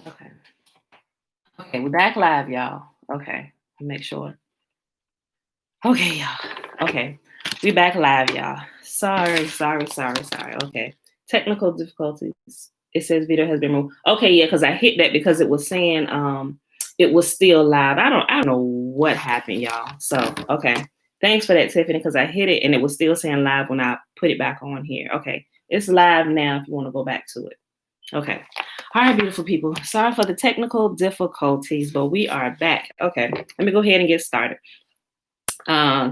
Okay. Okay, we're back live, y'all. Okay, make sure. Okay, y'all. Okay, we back live, y'all. Sorry. Okay, technical difficulties. It says video has been moved. Okay, yeah, because I hit that because it was saying it was still live. I don't know what happened, y'all. So okay, thanks for that, Tiffany, because I hit it and it was still saying live when I put it back on here. Okay, it's live now if you want to go back to it. Okay. All right, beautiful people. Sorry for the technical difficulties, but we are back. Okay, let me go ahead and get started.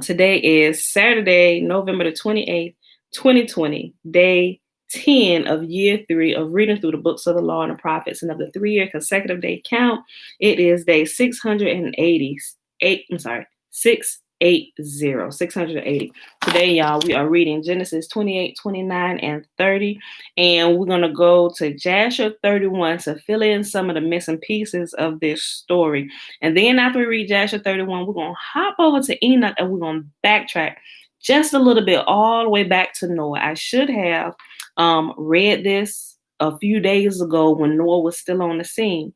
Today is Saturday, November the 28th, 2020, day 10 of year 3 of reading through the books of the law and the prophets, and of the 3-year consecutive day count. It is day 688. I'm sorry, 680. Today, y'all, we are reading Genesis 28, 29, and 30. And we're going to go to Jasher 31 to fill in some of the missing pieces of this story. And then after we read Jasher 31, we're going to hop over to Enoch and we're going to backtrack just a little bit all the way back to Noah. I should have read this a few days ago when Noah was still on the scene.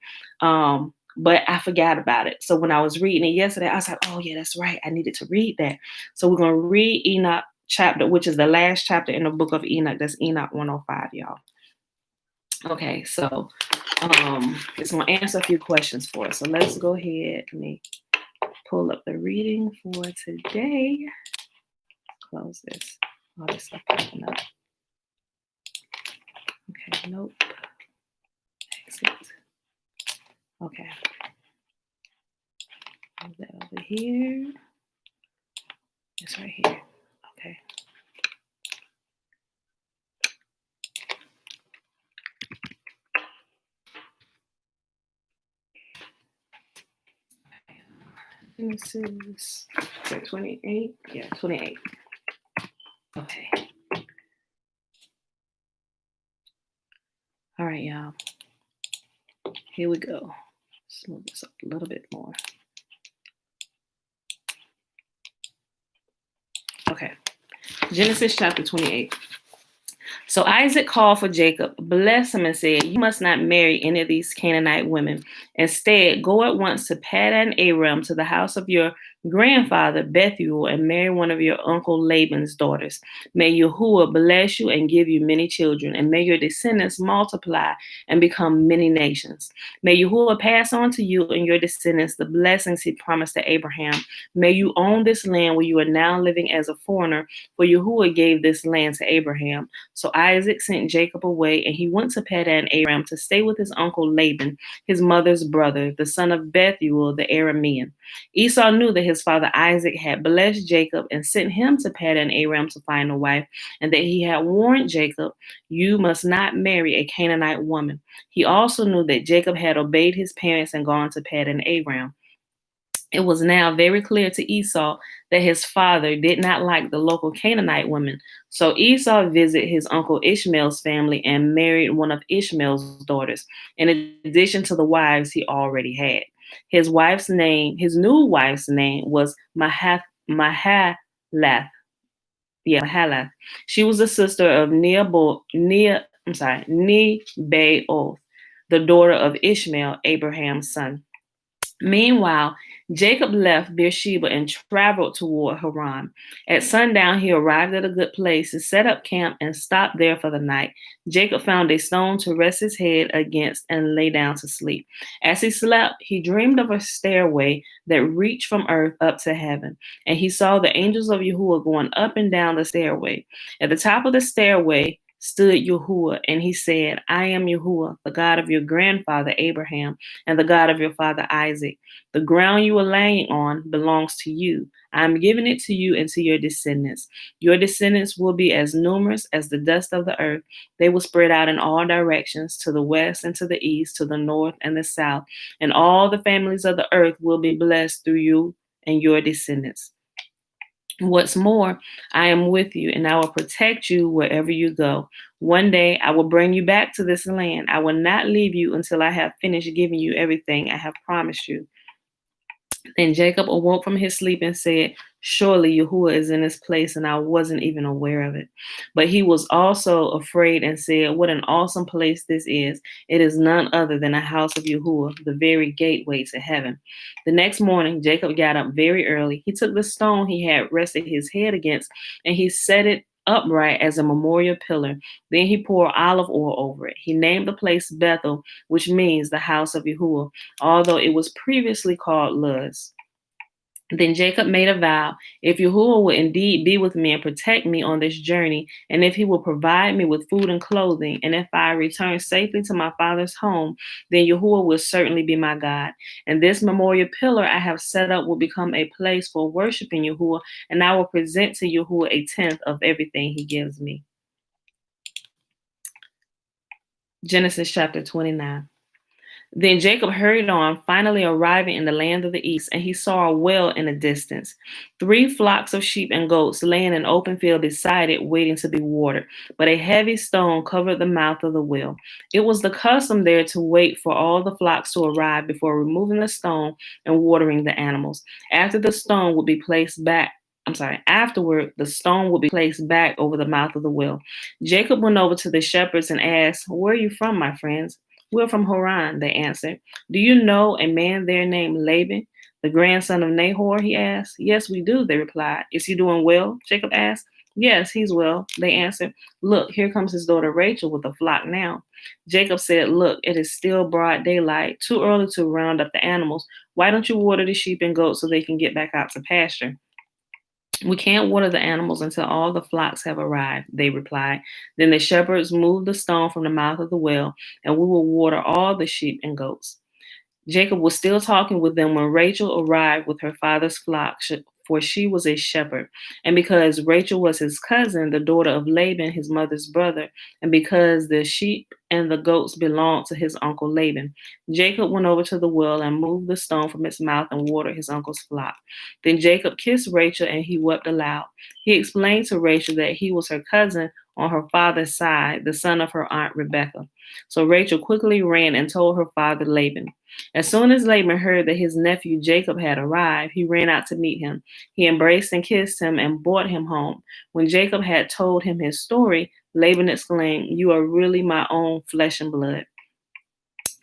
But I forgot about it. So when I was reading it yesterday, I was like, oh, yeah, that's right. I needed to read that. So we're going to read Enoch chapter, which is the last chapter in the book of Enoch. That's Enoch 105, y'all. Okay, so it's going to answer a few questions for us. So let's go ahead. Let me pull up the reading for today. Close this. All this stuff popping up. Okay, nope. Exit. Okay. Move that over here. It's right here. Okay. This is 28. Yeah, 28. Okay. All right, y'all. Here we go. Let's move this up a little bit more. Okay. Genesis chapter 28. So Isaac called for Jacob, blessed him, and said, you must not marry any of these Canaanite women. Instead, go at once to Padan Aram, to the house of your grandfather Bethuel, and marry one of your uncle Laban's daughters. May Yahuwah bless you and give you many children, and may your descendants multiply and become many nations. May Yahuwah pass on to you and your descendants the blessings he promised to Abraham. May you own this land where you are now living as a foreigner, for Yahuwah gave this land to Abraham. So Isaac sent Jacob away, and he went to Padan Aram to stay with his uncle Laban, his mother's brother, the son of Bethuel the Aramean. Esau knew that his father Isaac had blessed Jacob and sent him to Padan Aram to find a wife, and that he had warned Jacob, you must not marry a Canaanite woman. He also knew that Jacob had obeyed his parents and gone to Padan Aram. It was now very clear to Esau that his father did not like the local Canaanite women. So Esau visited his uncle Ishmael's family and married one of Ishmael's daughters, in addition to the wives he already had. His new wife's name was Mahalath. Yeah, Mahalath. She was the sister of Nebaioth, the daughter of Ishmael, Abraham's son. Meanwhile, Jacob left Beersheba and traveled toward Haran. At sundown, he arrived at a good place and set up camp and stopped there for the night. Jacob found a stone to rest his head against and lay down to sleep. As he slept, he dreamed of a stairway that reached from earth up to heaven, and he saw the angels of Yahuwah going up and down the stairway. At the top of the stairway stood Yahuwah, and he said, I am Yahuwah, the God of your grandfather Abraham and the God of your father Isaac. The ground you are laying on belongs to you. I am giving it to you and to your descendants. Your descendants will be as numerous as the dust of the earth. They will spread out in all directions, to the west and to the east, to the north and the south. And all the families of the earth will be blessed through you and your descendants. What's more, I am with you, and I will protect you wherever you go. One day I will bring you back to this land. I will not leave you until I have finished giving you everything I have promised you. Then Jacob awoke from his sleep and said, "Surely Yahuwah is in this place, and I wasn't even aware of it." But he was also afraid and said, "What an awesome place this is. It is none other than a house of Yahuwah, the very gateway to heaven." The next morning, Jacob got up very early. He took the stone he had rested his head against, and he set it upright as a memorial pillar. Then he poured olive oil over it. He named the place Bethel, which means the house of Yahuwah, although it was previously called Luz. Then Jacob made a vow, "If Yahuwah will indeed be with me and protect me on this journey, and if he will provide me with food and clothing, and if I return safely to my father's home, then Yahuwah will certainly be my God. And this memorial pillar I have set up will become a place for worshiping Yahuwah, and I will present to Yahuwah a tenth of everything he gives me." Genesis chapter 29. Then Jacob hurried on, finally arriving in the land of the east, and he saw a well in the distance. 3 flocks of sheep and goats lay in an open field beside it, waiting to be watered, but a heavy stone covered the mouth of the well. It was the custom there to wait for all the flocks to arrive before removing the stone and watering the animals. Afterward, the stone would be placed back over the mouth of the well. Jacob went over to the shepherds and asked, "Where are you from, my friends?" "We're from Haran," they answered. "Do you know a man there named Laban, the grandson of Nahor?" he asked. "Yes, we do," they replied. "Is he doing well?" Jacob asked. "Yes, he's well," they answered. "Look, here comes his daughter Rachel with a flock now." Jacob said, "Look, it is still broad daylight, too early to round up the animals. Why don't you water the sheep and goats so they can get back out to pasture?" "We can't water the animals until all the flocks have arrived," they replied. Then the shepherds moved the stone from the mouth of the well, and we will water all the sheep and goats. Jacob was still talking with them when Rachel arrived with her father's flock, for she was a shepherd. And because Rachel was his cousin, the daughter of Laban, his mother's brother, and because the sheep and the goats belonged to his uncle Laban, Jacob went over to the well and moved the stone from its mouth and watered his uncle's flock. Then Jacob kissed Rachel and he wept aloud. He explained to Rachel that he was her cousin on her father's side, the son of her aunt Rebekah. So Rachel quickly ran and told her father Laban. As soon as Laban heard that his nephew Jacob had arrived, he ran out to meet him. He embraced and kissed him and brought him home. When Jacob had told him his story, Laban exclaimed, "You are really my own flesh and blood."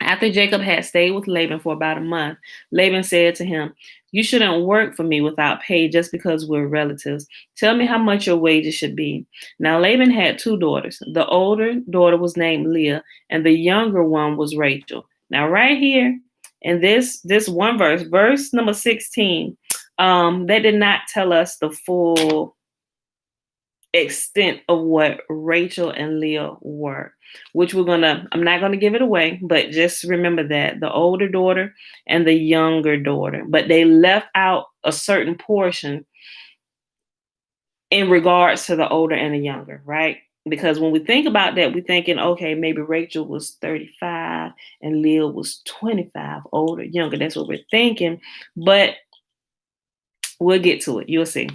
After Jacob had stayed with Laban for about a month, Laban said to him, "You shouldn't work for me without pay just because we're relatives. Tell me how much your wages should be." Now Laban had 2 daughters. The older daughter was named Leah, and the younger one was Rachel. Now right here in this one verse number 16, that did not tell us the full extent of what Rachel and Leah were, which I'm not gonna give it away, but just remember that the older daughter and the younger daughter, but they left out a certain portion in regards to the older and the younger, right? Because when we think about that, we're thinking, okay, maybe Rachel was 35 and Leah was 25, older, younger. That's what we're thinking, but we'll get to it. You'll see.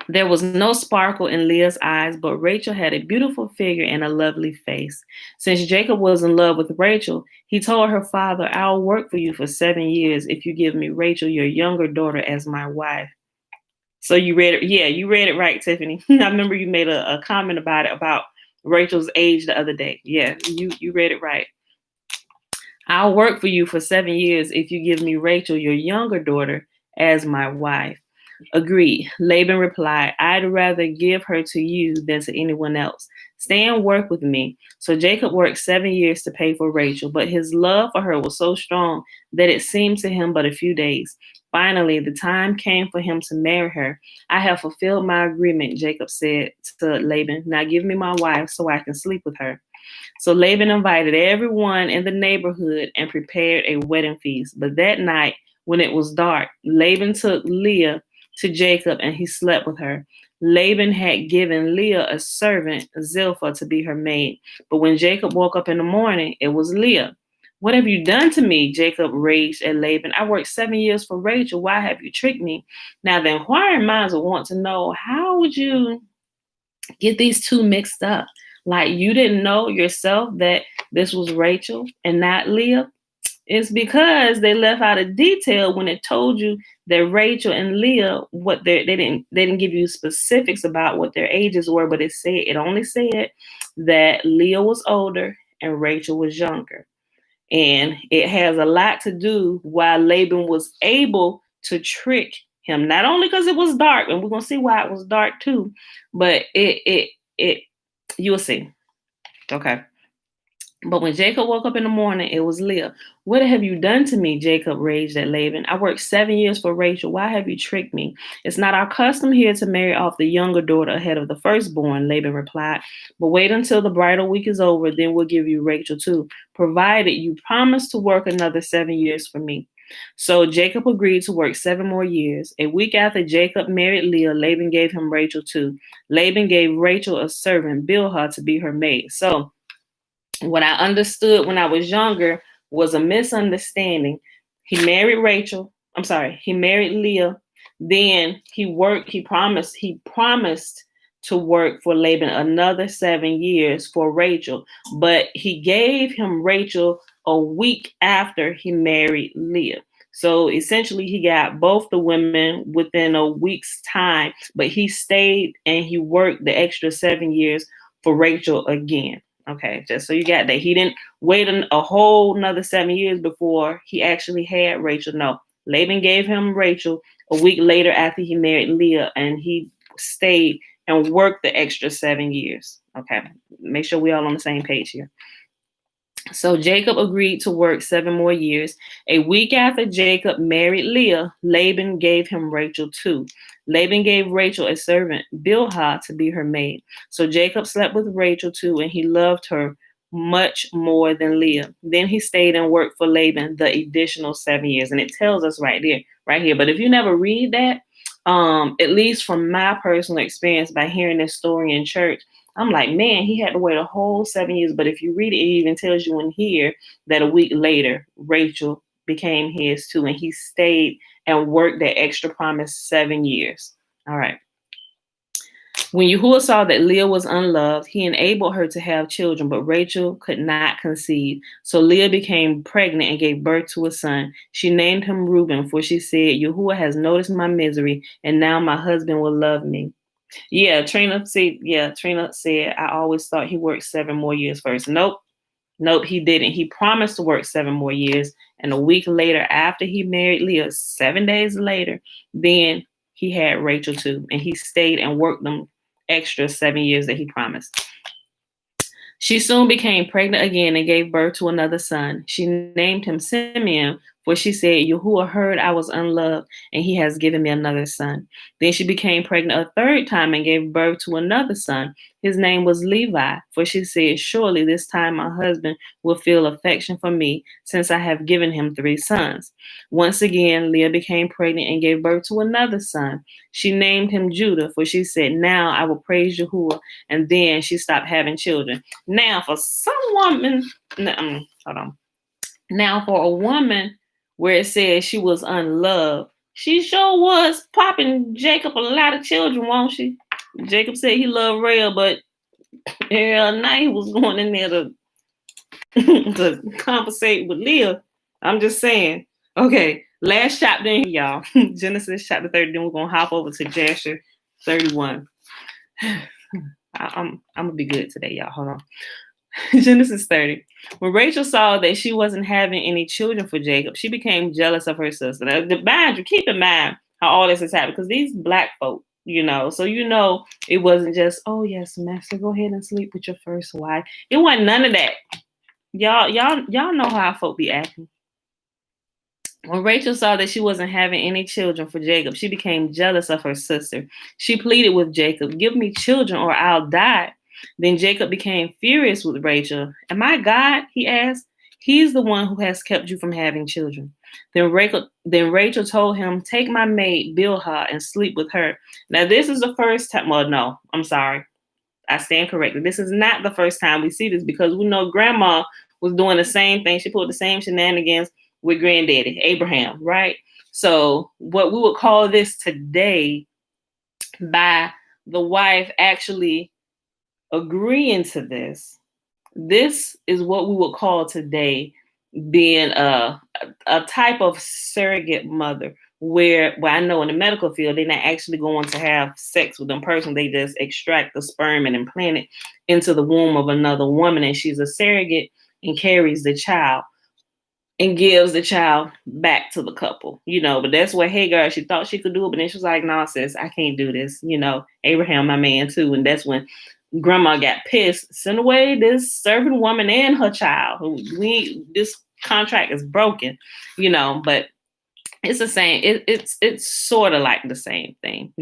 There was no sparkle in Leah's eyes, but Rachel had a beautiful figure and a lovely face. Since Jacob was in love with Rachel, he told her father, "I'll work for you for 7 years if you give me Rachel, your younger daughter, as my wife." So you read it. Yeah, you read it right, Tiffany. I remember you made a comment about it, about Rachel's age the other day. Yeah, you read it right. "I'll work for you for 7 years if you give me Rachel, your younger daughter, as my wife." "Agreed," Laban replied. "I'd rather give her to you than to anyone else. Stay and work with me." So Jacob worked 7 years to pay for Rachel, but his love for her was so strong that it seemed to him but a few days. Finally, the time came for him to marry her. "I have fulfilled my agreement," Jacob said to Laban. "Now give me my wife so I can sleep with her." So Laban invited everyone in the neighborhood and prepared a wedding feast. But that night, when it was dark, Laban took Leah to Jacob and he slept with her. Laban had given Leah a servant, Zilpah, to be her maid. But when Jacob woke up in the morning, it was Leah. "What have you done to me?" Jacob raged at Laban. "I worked 7 years for Rachel. Why have you tricked me?" Now the inquiring minds will want to know, how would you get these two mixed up? Like, you didn't know yourself that this was Rachel and not Leah? It's because they left out a detail when it told you that Rachel and Leah, what they didn't give you specifics about what their ages were, but it only said that Leah was older and Rachel was younger. And it has a lot to do why Laban was able to trick him, not only because it was dark, and we're gonna see why it was dark too, but it you'll see. Okay. But when Jacob woke up in the morning, it was Leah. What have you done to me? Jacob raged at Laban. I worked 7 years for Rachel. Why have you tricked me? It's not our custom here to marry off the younger daughter ahead of the firstborn, Laban replied. But wait until the bridal week is over, then we'll give you Rachel too, provided you promise to work another 7 years for me. So Jacob agreed to work 7 more years. A week after Jacob married Leah, Laban gave him Rachel too. Laban gave Rachel a servant, Bilhah, to be her maid. So what I understood when I was younger was a misunderstanding. He married Rachel. I'm sorry, he married Leah. Then he promised to work for Laban another 7 years for Rachel, but he gave him Rachel a week after he married Leah. So essentially, he got both the women within a week's time, but he stayed and he worked the extra 7 years for Rachel again. Okay, just so you got that. He didn't wait a whole another 7 years before he actually had Rachel. No, Laban gave him Rachel a week later after he married Leah, and he stayed and worked the extra 7 years. Okay, make sure we're all on the same page here. So Jacob agreed to work 7 more years. A week after Jacob married Leah, Laban gave him Rachel too. Laban gave Rachel a servant, Bilhah, to be her maid. So Jacob slept with Rachel too, and he loved her much more than Leah. Then he stayed and worked for Laban the additional 7 years. And it tells us right here. But if you never read that, at least from my personal experience by hearing this story in church, I'm like, man, he had to wait a whole 7 years. But if you read it, it even tells you in here that a week later, Rachel became his too. And he stayed and worked that extra promised 7 years. All right. When Yahuwah saw that Leah was unloved, he enabled her to have children, but Rachel could not conceive. So Leah became pregnant and gave birth to a son. She named him Reuben, for she said, Yahuwah has noticed my misery, and now my husband will love me. Yeah, Trina said, I always thought he worked 7 more years first. Nope, he didn't. He promised to work 7 more years. And a week later, after he married Leah, 7 days later, then he had Rachel too. And he stayed and worked them extra 7 years that he promised. She soon became pregnant again and gave birth to another son. She named him Simeon, for she said, Yahuwah heard I was unloved, and he has given me another son. Then she became pregnant a third time and gave birth to another son. His name was Levi, for she said, surely this time my husband will feel affection for me, since I have given him 3 sons. Once again, Leah became pregnant and gave birth to another son. She named him Judah, for she said, now I will praise Yahuwah. And then she stopped having children. Now, for some woman, hold on. Now, for a woman where it says she was unloved, she sure was popping Jacob a lot of children, won't she? Jacob said he loved Rachel, but now he was going in there to to conversate with Leah. I'm just saying. Okay, last chapter, y'all. Genesis chapter 30. Then we're gonna hop over to Jasher 31. I'm gonna be good today, y'all. Hold on. Genesis 30. When Rachel saw that she wasn't having any children for Jacob, she became jealous of her sister. Now, keep in mind how all this has happened, because these black folk, so it wasn't just, oh yes, master, go ahead and sleep with your first wife. It wasn't none of that. Y'all know how folk be acting. When Rachel saw that she wasn't having any children for Jacob, she became jealous of her sister. She pleaded with Jacob, give me children or I'll die. Then Jacob became furious with Rachel. Am I God? He asked. He's the one who has kept you from having children. Then Rachel told him, take my maid Bilhah and sleep with her. Now this is the first time. Well, no, I'm sorry. I stand corrected. This is not the first time we see this, because we know grandma was doing the same thing. She pulled the same shenanigans with granddaddy, Abraham, right? So what we would call this today, by the wife actually agreeing to this is what we would call today being a type of surrogate mother where I know in the medical field, they're not actually going to have sex with them person. They just extract the sperm and implant it into the womb of another woman. And she's a surrogate and carries the child and gives the child back to the couple, but that's what Hagar, she thought she could do it, but then she was like, no, sis, I can't do this. Abraham, my man too. And that's when grandma got pissed, send away this servant woman and her child. This contract is broken, but it's the same. It's sort of like the same thing,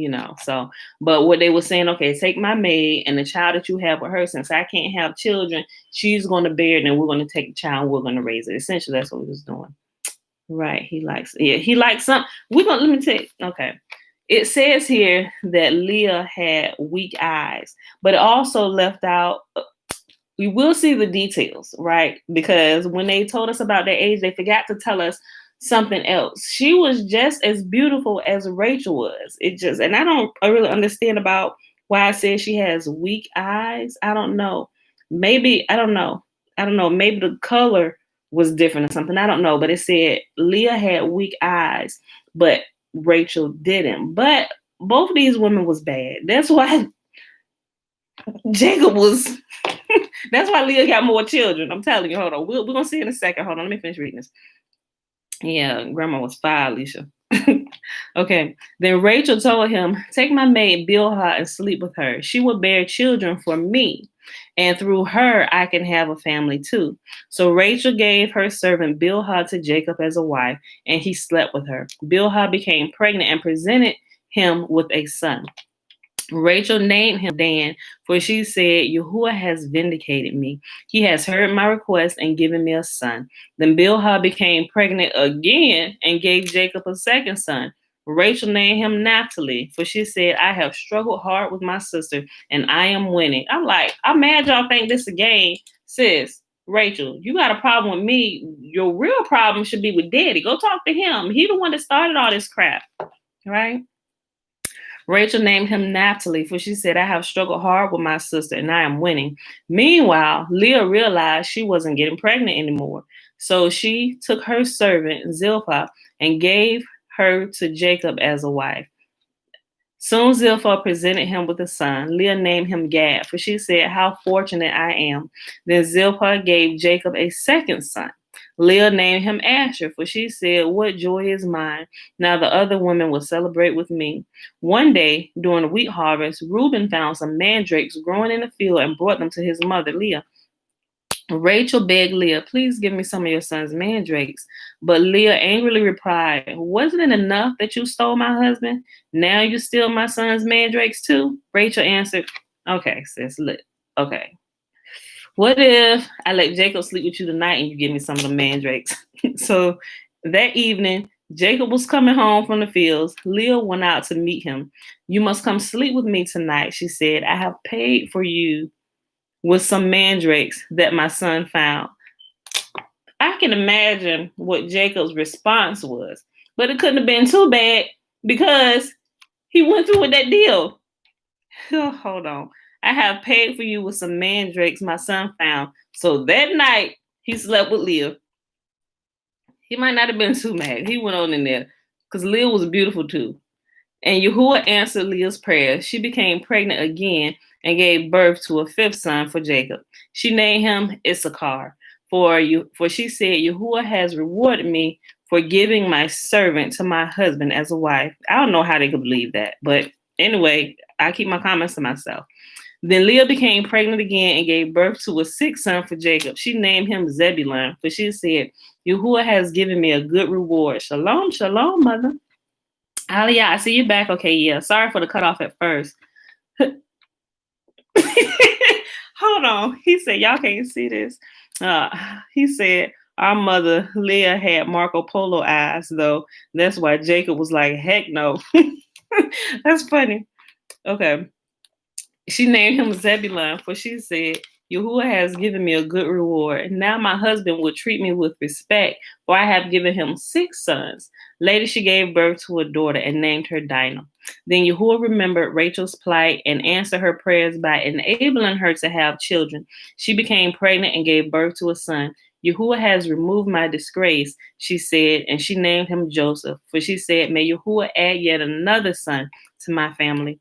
So, but what they were saying, okay, take my maid and the child that you have with her, since I can't have children, she's going to bear it, and we're going to take the child and we're going to raise it. Essentially, that's what he was doing. Right. He likes some. Let me tell you. Okay. It says here that Leah had weak eyes, but it also left out. We will see the details, right? Because when they told us about their age, they forgot to tell us something else. She was just as beautiful as Rachel was. And I really understand about why I said she has weak eyes. I don't know. Maybe, I don't know. Maybe the color was different or something. I don't know. But it said Leah had weak eyes, but Rachel didn't. But both of these women was bad. That's why Jacob was, that's why Leah got more children. I'm telling you, hold on. We're going to see in a second. Hold on, let me finish reading this. Yeah, grandma was fire, Alicia. Okay. Then Rachel told him, take my maid Bilhah and sleep with her. She will bear children for me, and through her I can have a family too. So Rachel gave her servant Bilhah to Jacob as a wife, and he slept with her. Bilhah became pregnant and presented him with a son. Rachel named him Dan, for she said, Yahuwah has vindicated me. He has heard my request and given me a son. Then Bilhah became pregnant again and gave Jacob a second son. Rachel named him Naphtali, for she said, I have struggled hard with my sister and I am winning. I'm like, I'm mad y'all think this is a game. Sis, Rachel, you got a problem with me. Your real problem should be with Daddy. Go talk to him. He the one that started all this crap, right? Rachel named him Naphtali, for she said, I have struggled hard with my sister and I am winning. Meanwhile, Leah realized she wasn't getting pregnant anymore. So she took her servant, Zilpah, and gave her to Jacob as a wife. Soon Zilpah presented him with a son. Leah named him Gad, for she said, how fortunate I am. Then Zilpah gave Jacob a second son. Leah named him Asher, for she said, what joy is mine. Now the other women will celebrate with me. One day, during the wheat harvest, Reuben found some mandrakes growing in the field and brought them to his mother, Leah. Rachel begged Leah, please give me some of your son's mandrakes. But Leah angrily replied, wasn't it enough that you stole my husband? Now you steal my son's mandrakes too? Rachel answered, okay, sis, okay. What if I let Jacob sleep with you tonight and you give me some of the mandrakes? So that evening, Jacob was coming home from the fields. Leah went out to meet him. You must come sleep with me tonight, she said. I have paid for you with some mandrakes that my son found. I can imagine what Jacob's response was, but it couldn't have been too bad because he went through with that deal. Oh, hold on. I have paid for you with some mandrakes my son found. So that night, he slept with Leah. He might not have been too mad. He went on in there because Leah was beautiful too. And Yahuwah answered Leah's prayer. She became pregnant again and gave birth to a fifth son for Jacob. She named him Issachar, for she said, Yahuwah has rewarded me for giving my servant to my husband as a wife. I don't know how they could believe that. But anyway, I keep my comments to myself. Then Leah became pregnant again and gave birth to a sixth son for Jacob. She named him Zebulun, for she said, Yahuwah has given me a good reward. Shalom, shalom, mother. Aliyah, I see you back. Okay, yeah. Sorry for the cutoff at first. Hold on. He said, y'all can't see this. He said, our mother, Leah, had Marco Polo eyes, though. That's why Jacob was like, heck no. That's funny. Okay. She named him Zebulun, for she said, Yahuwah has given me a good reward. Now my husband will treat me with respect, for I have given him 6 sons. Later she gave birth to a daughter and named her Adinah. Then Yahuwah remembered Rachel's plight and answered her prayers by enabling her to have children. She became pregnant and gave birth to a son. Yahuwah has removed my disgrace, she said, and she named him Joseph. For she said, may Yahuwah add yet another son to my family.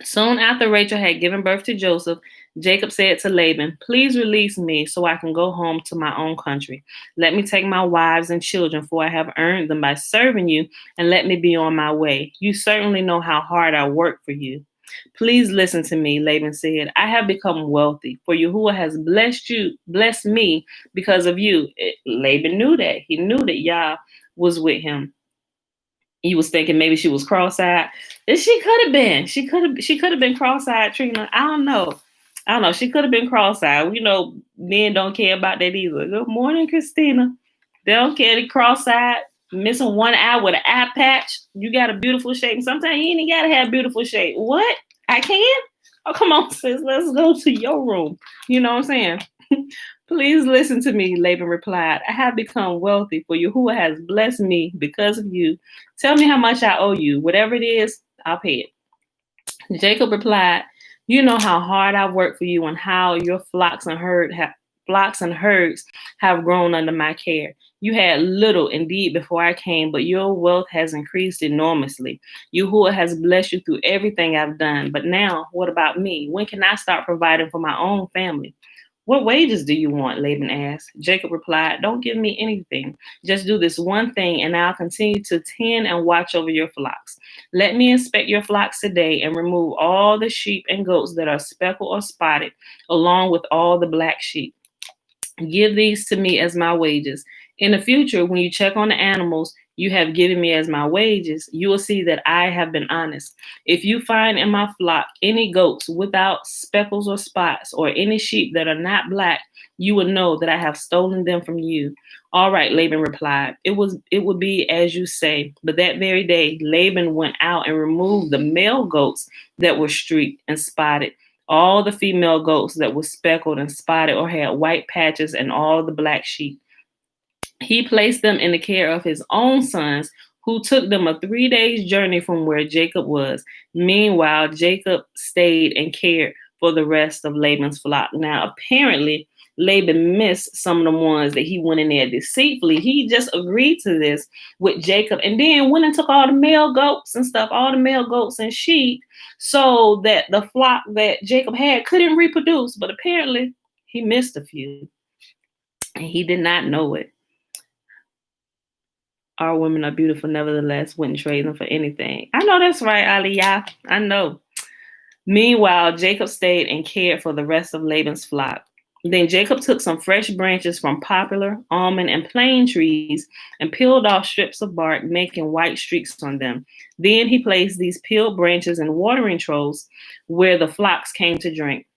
Soon after Rachel had given birth to Joseph, Jacob said to Laban, please release me so I can go home to my own country. Let me take my wives and children, for I have earned them by serving you, and let me be on my way. You certainly know how hard I work for you. Please listen to me, Laban said. I have become wealthy, for Yahuwah has blessed me because of you. Laban knew that. He knew that Yah was with him. He was thinking maybe she was cross-eyed. And she could have been. She could have been cross-eyed, Trina. I don't know. She could have been cross-eyed. Men don't care about that either. Good morning, Christina. They don't care to cross-eyed, missing one eye with an eye patch. You got a beautiful shape. Sometimes you ain't gotta have beautiful shape. What? I can? Oh, come on, sis. Let's go to your room. You know what I'm saying? Please listen to me, Laban replied. I have become wealthy, for Yahuwah has blessed me because of you. Tell me how much I owe you. Whatever it is, I'll pay it. Jacob replied, you know how hard I work for you and how your flocks and herds have grown under my care. You had little indeed before I came, but your wealth has increased enormously. Yahuwah has blessed you through everything I've done. But now, what about me? When can I start providing for my own family? What wages do you want? Laban asked. Jacob replied, don't give me anything. Just do this one thing, and I'll continue to tend and watch over your flocks. Let me inspect your flocks today and remove all the sheep and goats that are speckled or spotted, along with all the black sheep. Give these to me as my wages. In the future, when you check on the animals you have given me as my wages, you will see that I have been honest. If you find in my flock any goats without speckles or spots, or any sheep that are not black, you will know that I have stolen them from you. All right, Laban replied. It would be as you say. But that very day, Laban went out and removed the male goats that were streaked and spotted, all the female goats that were speckled and spotted or had white patches, and all the black sheep. He placed them in the care of his own sons, who took them a 3 days journey from where Jacob was. Meanwhile, Jacob stayed and cared for the rest of Laban's flock. Now, apparently, Laban missed some of the ones that he went in there deceitfully. He just agreed to this with Jacob, and then went and took all the male goats and stuff, all the male goats and sheep, so that the flock that Jacob had couldn't reproduce. But apparently, he missed a few, and he did not know it. Our women are beautiful, nevertheless, wouldn't trade them for anything. I know that's right, LEAH. I know. Meanwhile, Jacob stayed and cared for the rest of Laban's flock. Then Jacob took some fresh branches from poplar, almond, and plane trees and peeled off strips of bark, making white streaks on them. Then he placed these peeled branches in watering troughs where the flocks came to drink,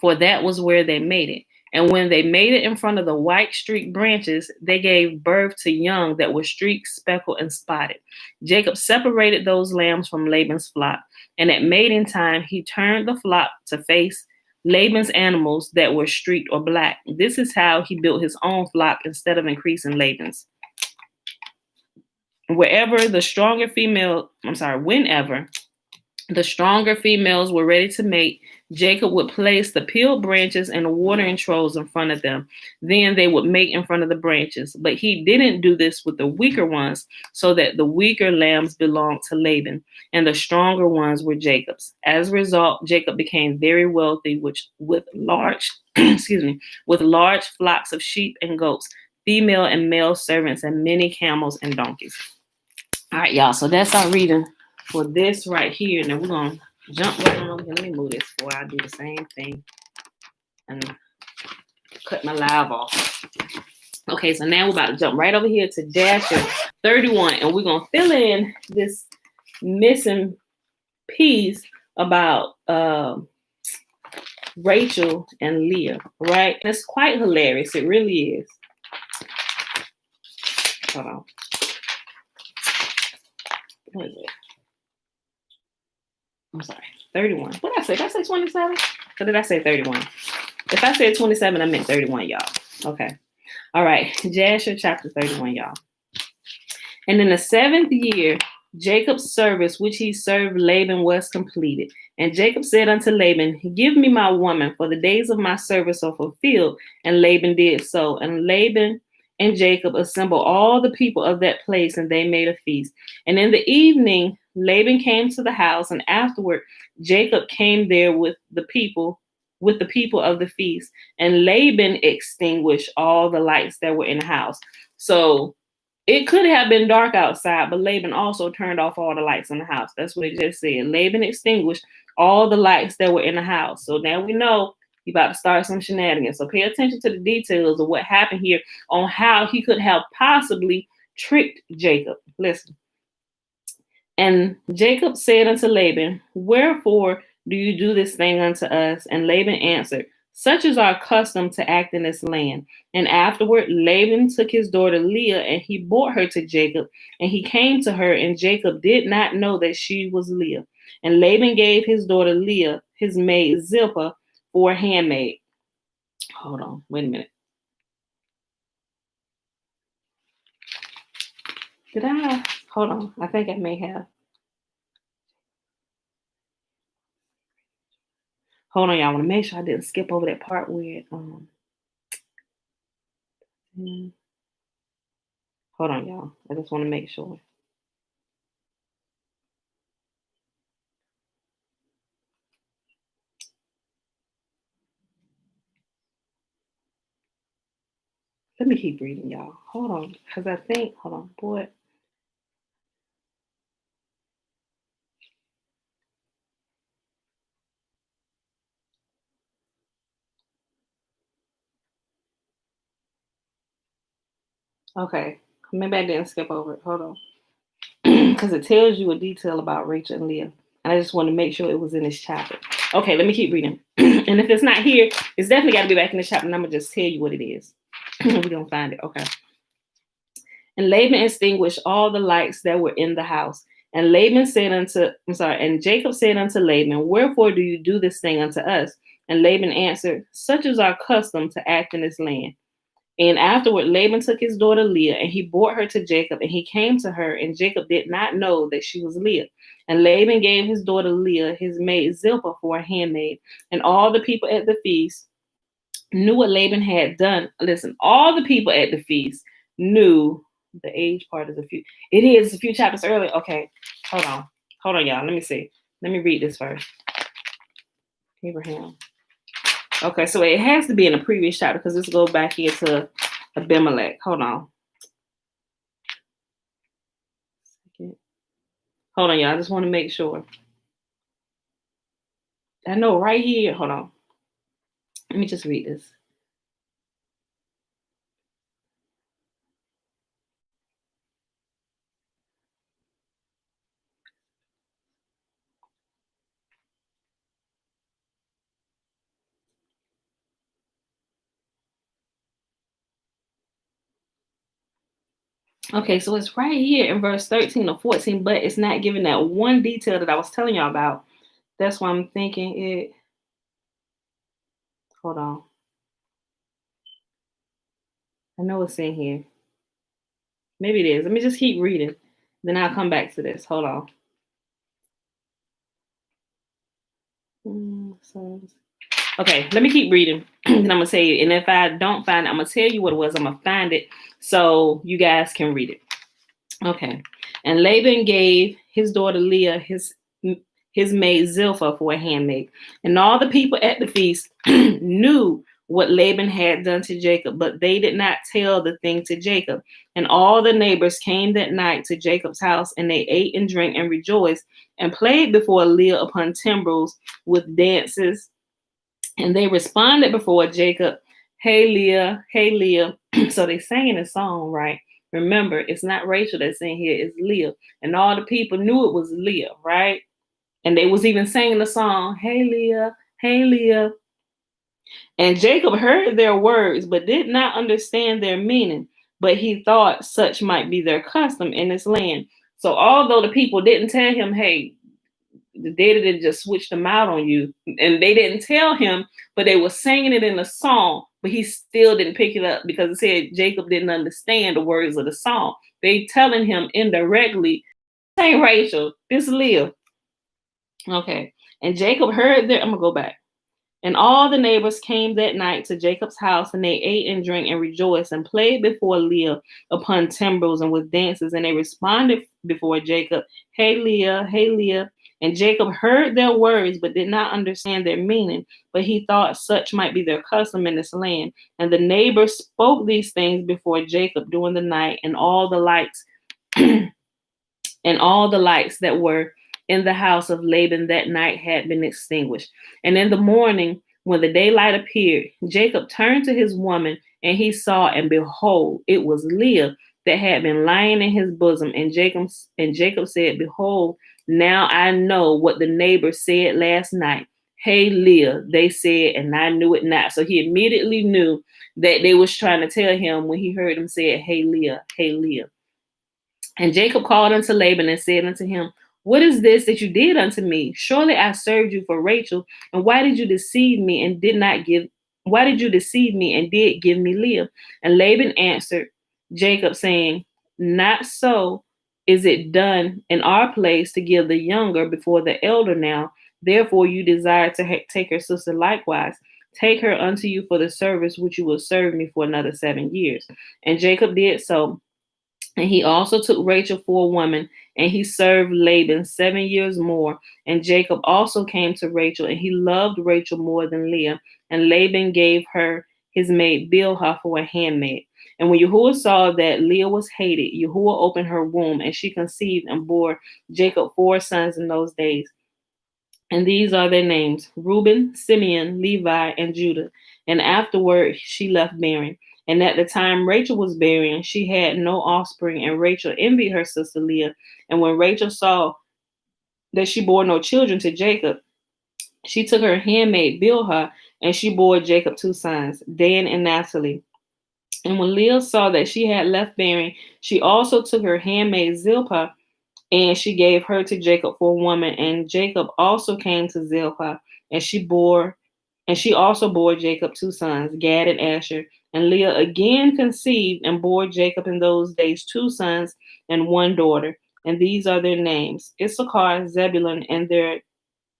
for that was where they made it. And when they made it in front of the white streaked branches, they gave birth to young that were streaked, speckled, and spotted. Jacob separated those lambs from Laban's flock, and at mating time, he turned the flock to face Laban's animals that were streaked or black. This is how he built his own flock instead of increasing Laban's. Whenever the stronger females were ready to mate, Jacob would place the peeled branches and the watering troughs in front of them. Then they would mate in front of the branches. But he didn't do this with the weaker ones, so that the weaker lambs belonged to Laban, and the stronger ones were Jacob's. As a result, Jacob became very wealthy, with large flocks of sheep and goats, female and male servants, and many camels and donkeys. All right, y'all. So that's our reading for this right here. Now we're going to jump right on over here. Let me move this before I do the same thing and cut my live off. Okay, so now we're about to jump right over here to Jasher 31, and we're going to fill in this missing piece about Rachel and Leah, right? It's quite hilarious. It really is. Hold on. What is it? I'm sorry, 31. What did I say? Did I say 27? Or did I say 31? If I said 27, I meant 31, y'all. Okay. All right. Jasher chapter 31, y'all. And in the 7th year Jacob's service which he served Laban was completed. And Jacob said unto Laban, give me my woman, for the days of my service are fulfilled. And Laban did so. And Laban and Jacob assembled all the people of that place, and they made a feast. And in the evening, Laban came to the house, and afterward Jacob came there with the people of the feast. And Laban extinguished all the lights that were in the house. So it could have been dark outside, but Laban also turned off all the lights in the house. That's what it just said. Laban extinguished all the lights that were in the house. So now we know he's about to start some shenanigans. So pay attention to the details of what happened here on how he could have possibly tricked Jacob. Listen. And Jacob said unto Laban, wherefore do you do this thing unto us? And Laban answered, such is our custom to act in this land. And afterward, Laban took his daughter Leah, and he brought her to Jacob. And he came to her, and Jacob did not know that she was Leah. And Laban gave his daughter Leah, his maid Zilpah, for a handmaid. Hold on, wait a minute. Hold on, I think I may have. Hold on, y'all. I want to make sure I didn't skip over that part where hold on, y'all. I just want to make sure. Let me keep reading, y'all. Hold on, because I think, hold on, boy. Okay, maybe I didn't skip over it. Hold on. Because it tells you a detail about Rachel and Leah. And I just want to make sure it was in this chapter. Okay, let me keep reading. And if it's not here, it's definitely got to be back in the chapter. And I'm going to just tell you what it is. We're going to find it. Okay. And Laban extinguished all the lights that were in the house. And and Jacob said unto Laban, wherefore do you do this thing unto us? And Laban answered, such is our custom to act in this land. And afterward, Laban took his daughter Leah, and he brought her to Jacob, and he came to her, and Jacob did not know that she was Leah. And Laban gave his daughter Leah, his maid Zilpah, for a handmaid. And all the people at the feast knew what Laban had done. Listen, all the people at the feast knew. The age part is a few chapters earlier. Okay, hold on, y'all. Let me see. Let me read this first. Abraham. Okay, so it has to be in the previous chapter because this goes back here to Abimelech. Hold on. Hold on, y'all. I just want to make sure. I know right here. Hold on. Let me just read this. Okay, so it's right here in verse 13 or 14, but it's not giving that one detail that I was telling y'all about. That's why I'm thinking it. Hold on. I know it's in here. Maybe it is. Let me just keep reading. Then I'll come back to this. Hold on. Okay, let me keep reading. And I'm going to tell you. And if I don't find it, I'm going to tell you what it was. I'm going to find it so you guys can read it. Okay. And Laban gave his daughter Leah, his maid Zilpah, for a handmaid. And all the people at the feast knew what Laban had done to Jacob, but they did not tell the thing to Jacob. And all the neighbors came that night to Jacob's house, and they ate and drank and rejoiced and played before Leah upon timbrels with dances. And they responded before Jacob, hey, Leah, hey, Leah. So they sang in a song, right? Remember, it's not Rachel that's in here, it's Leah. And all the people knew it was Leah, right? And they was even singing the song, hey, Leah, hey, Leah. And Jacob heard their words, but did not understand their meaning. But he thought such might be their custom in this land. So although the people didn't tell him, hey, the data didn't just switch them out on you, and they didn't tell him, but they were singing it in a song, but he still didn't pick it up because it said Jacob didn't understand the words of the song. They telling him indirectly ain't Rachel. This is Leah. Okay. And Jacob heard I'm gonna go back. And all the neighbors came that night to Jacob's house, and they ate and drank and rejoiced and played before Leah upon timbrels and with dances. And they responded before Jacob, Hey Leah, hey Leah. And Jacob heard their words, but did not understand their meaning. But he thought such might be their custom in this land. And the neighbors spoke these things before Jacob during the night, and all the lights and all the lights that were in the house of Laban that night had been extinguished. And in the morning, when the daylight appeared, Jacob turned to his woman, and he saw, and behold, it was Leah that had been lying in his bosom. And Jacob said, Behold, now I know what the neighbors said last night. Hey Leah, they said, and I knew it not. So he immediately knew that they was trying to tell him when he heard them say, Hey Leah, hey Leah. And Jacob called unto Laban and said unto him, What is this that you did unto me? Surely I served you for Rachel, and why did you deceive me and did not give why did you deceive me and did give me Leah? And Laban answered Jacob, saying, Not so is it done in our place to give the younger before the elder now. Therefore you desire to take her sister likewise. Take her unto you for the service which you will serve me for another 7 years. And Jacob did so. And he also took Rachel for a woman, and he served Laban 7 years more. And Jacob also came to Rachel, and he loved Rachel more than Leah. And Laban gave her his maid Bilhah for a handmaid. And when Yahuwah saw that Leah was hated, Yahuwah opened her womb, and she conceived and bore Jacob 4 sons in those days. And these are their names: Reuben, Simeon, Levi, and Judah. And afterward she left bearing. And at the time Rachel was bearing, she had no offspring, and Rachel envied her sister Leah. And when Rachel saw that she bore no children to Jacob, she took her handmaid Bilhah, and she bore Jacob 2 sons, Dan and Naphtali. And when Leah saw that she had left bearing, she also took her handmaid Zilpah, and she gave her to Jacob for a woman. And Jacob also came to Zilpah, and she also bore Jacob 2 sons, Gad and Asher. And Leah again conceived and bore Jacob in those days 2 sons and 1 daughter. And these are their names: Issachar, Zebulun, and their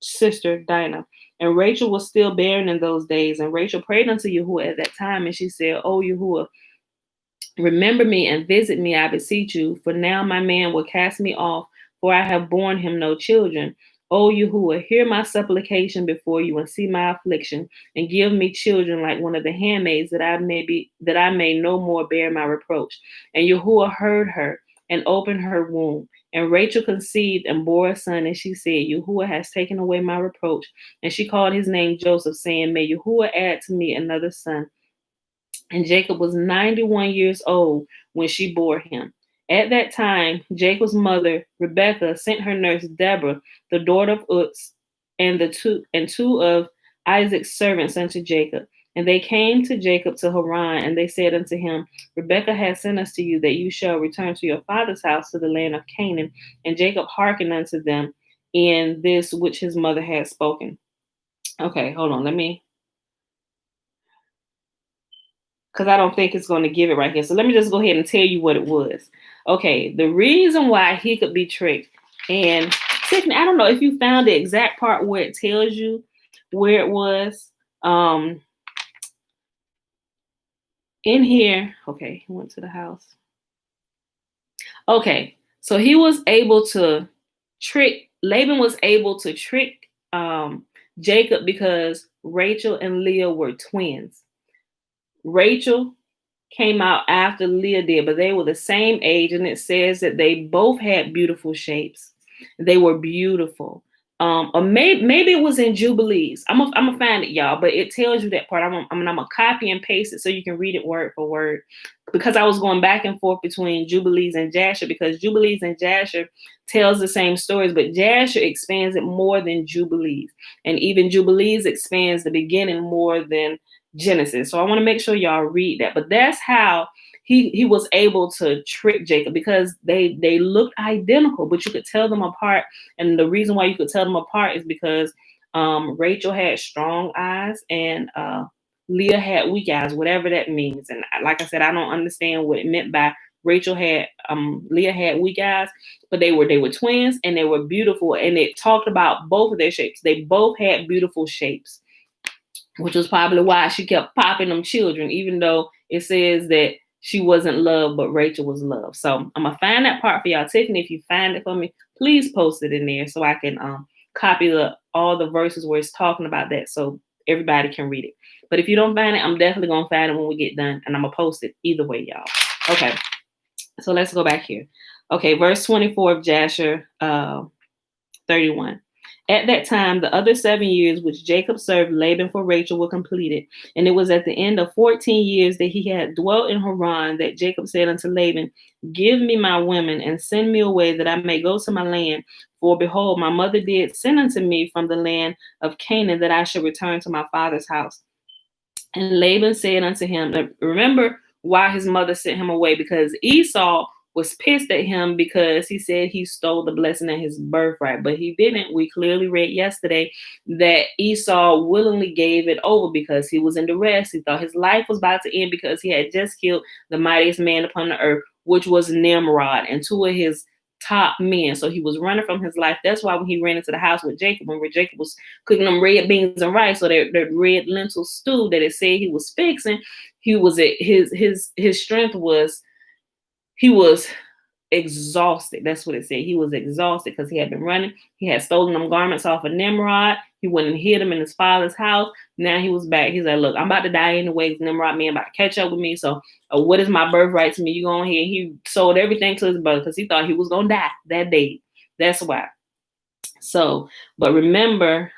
sister Dinah. And Rachel was still barren in those days. And Rachel prayed unto Yahuwah at that time, and she said, O Yahuwah, remember me and visit me, I beseech you, for now my man will cast me off, for I have borne him no children. O Yahuwah, hear my supplication before you and see my affliction, and give me children like one of the handmaids, that I may no more bear my reproach. And Yahuwah heard her and opened her womb. And Rachel conceived and bore a son, and she said, Yahuwah has taken away my reproach. And she called his name Joseph, saying, May Yahuwah add to me another son. And Jacob was 91 years old when she bore him. At that time, Jacob's mother, Rebekah, sent her nurse Deborah, the daughter of Uz, and two of Isaac's servants unto Jacob. And they came to Jacob to Haran, and they said unto him, Rebekah has sent us to you, that you shall return to your father's house to the land of Canaan. And Jacob hearkened unto them in this which his mother had spoken. Okay, hold on, because I don't think it's going to give it right here. So let me just go ahead and tell you what it was. Okay, the reason why he could be tricked, and Tiffany, I don't know if you found the exact part where it tells you where it was. In here, okay, he went to the house. Okay, so he was able to Laban was able to trick Jacob because Rachel and Leah were twins. Rachel came out after Leah did, but they were the same age, and it says that they both had beautiful shapes. They were beautiful. Or maybe it was in Jubilees. I'm gonna find it, y'all, but it tells you that part. I'm gonna copy and paste it so you can read it word for word, because I was going back and forth between Jubilees and Jasher, because Jubilees and Jasher tells the same stories, but Jasher expands it more than Jubilees, and even Jubilees expands the beginning more than Genesis. So I want to make sure y'all read that. But that's how he was able to trick Jacob, because they looked identical, but you could tell them apart. And the reason why you could tell them apart is because Rachel had strong eyes and Leah had weak eyes, whatever that means. And like I said, I don't understand what it meant by Leah had weak eyes, but they were twins and they were beautiful. And it talked about both of their shapes. They both had beautiful shapes, which was probably why she kept popping them children, even though it says that she wasn't loved, but Rachel was loved. So I'm gonna find that part for y'all. Tiffany, if you find it for me, please post it in there so I can copy all the verses where it's talking about that so everybody can read it. But if you don't find it, I'm definitely gonna find it when we get done, and I'm gonna post it either way, y'all. Okay, so let's go back here. Okay, verse 24 of Jasher 31. At that time, the other 7 years which Jacob served Laban for Rachel were completed. And it was at the end of 14 years that he had dwelt in Haran that Jacob said unto Laban, Give me my women and send me away that I may go to my land. For behold, my mother did send unto me from the land of Canaan that I should return to my father's house. And Laban said unto him, remember why his mother sent him away, because Esau was pissed at him because he said he stole the blessing of his birthright, but he didn't. We clearly read yesterday that Esau willingly gave it over because he was in duress. He thought his life was about to end because he had just killed the mightiest man upon the earth, which was Nimrod and two of his top men. So he was running from his life. That's why when he ran into the house with Jacob, when Jacob was cooking them red beans and rice, so that red lentil stew that it said he was fixing, he was at his strength was, he was exhausted. That's what it said. He was exhausted because he had been running. He had stolen them garments off of Nimrod. He went and hid them in his father's house. Now he was back. He's like, look, I'm about to die anyway. Nimrod man about to catch up with me. So what is my birthright to me? You go on here. He sold everything to his brother because he thought he was going to die that day. That's why. So, but remember,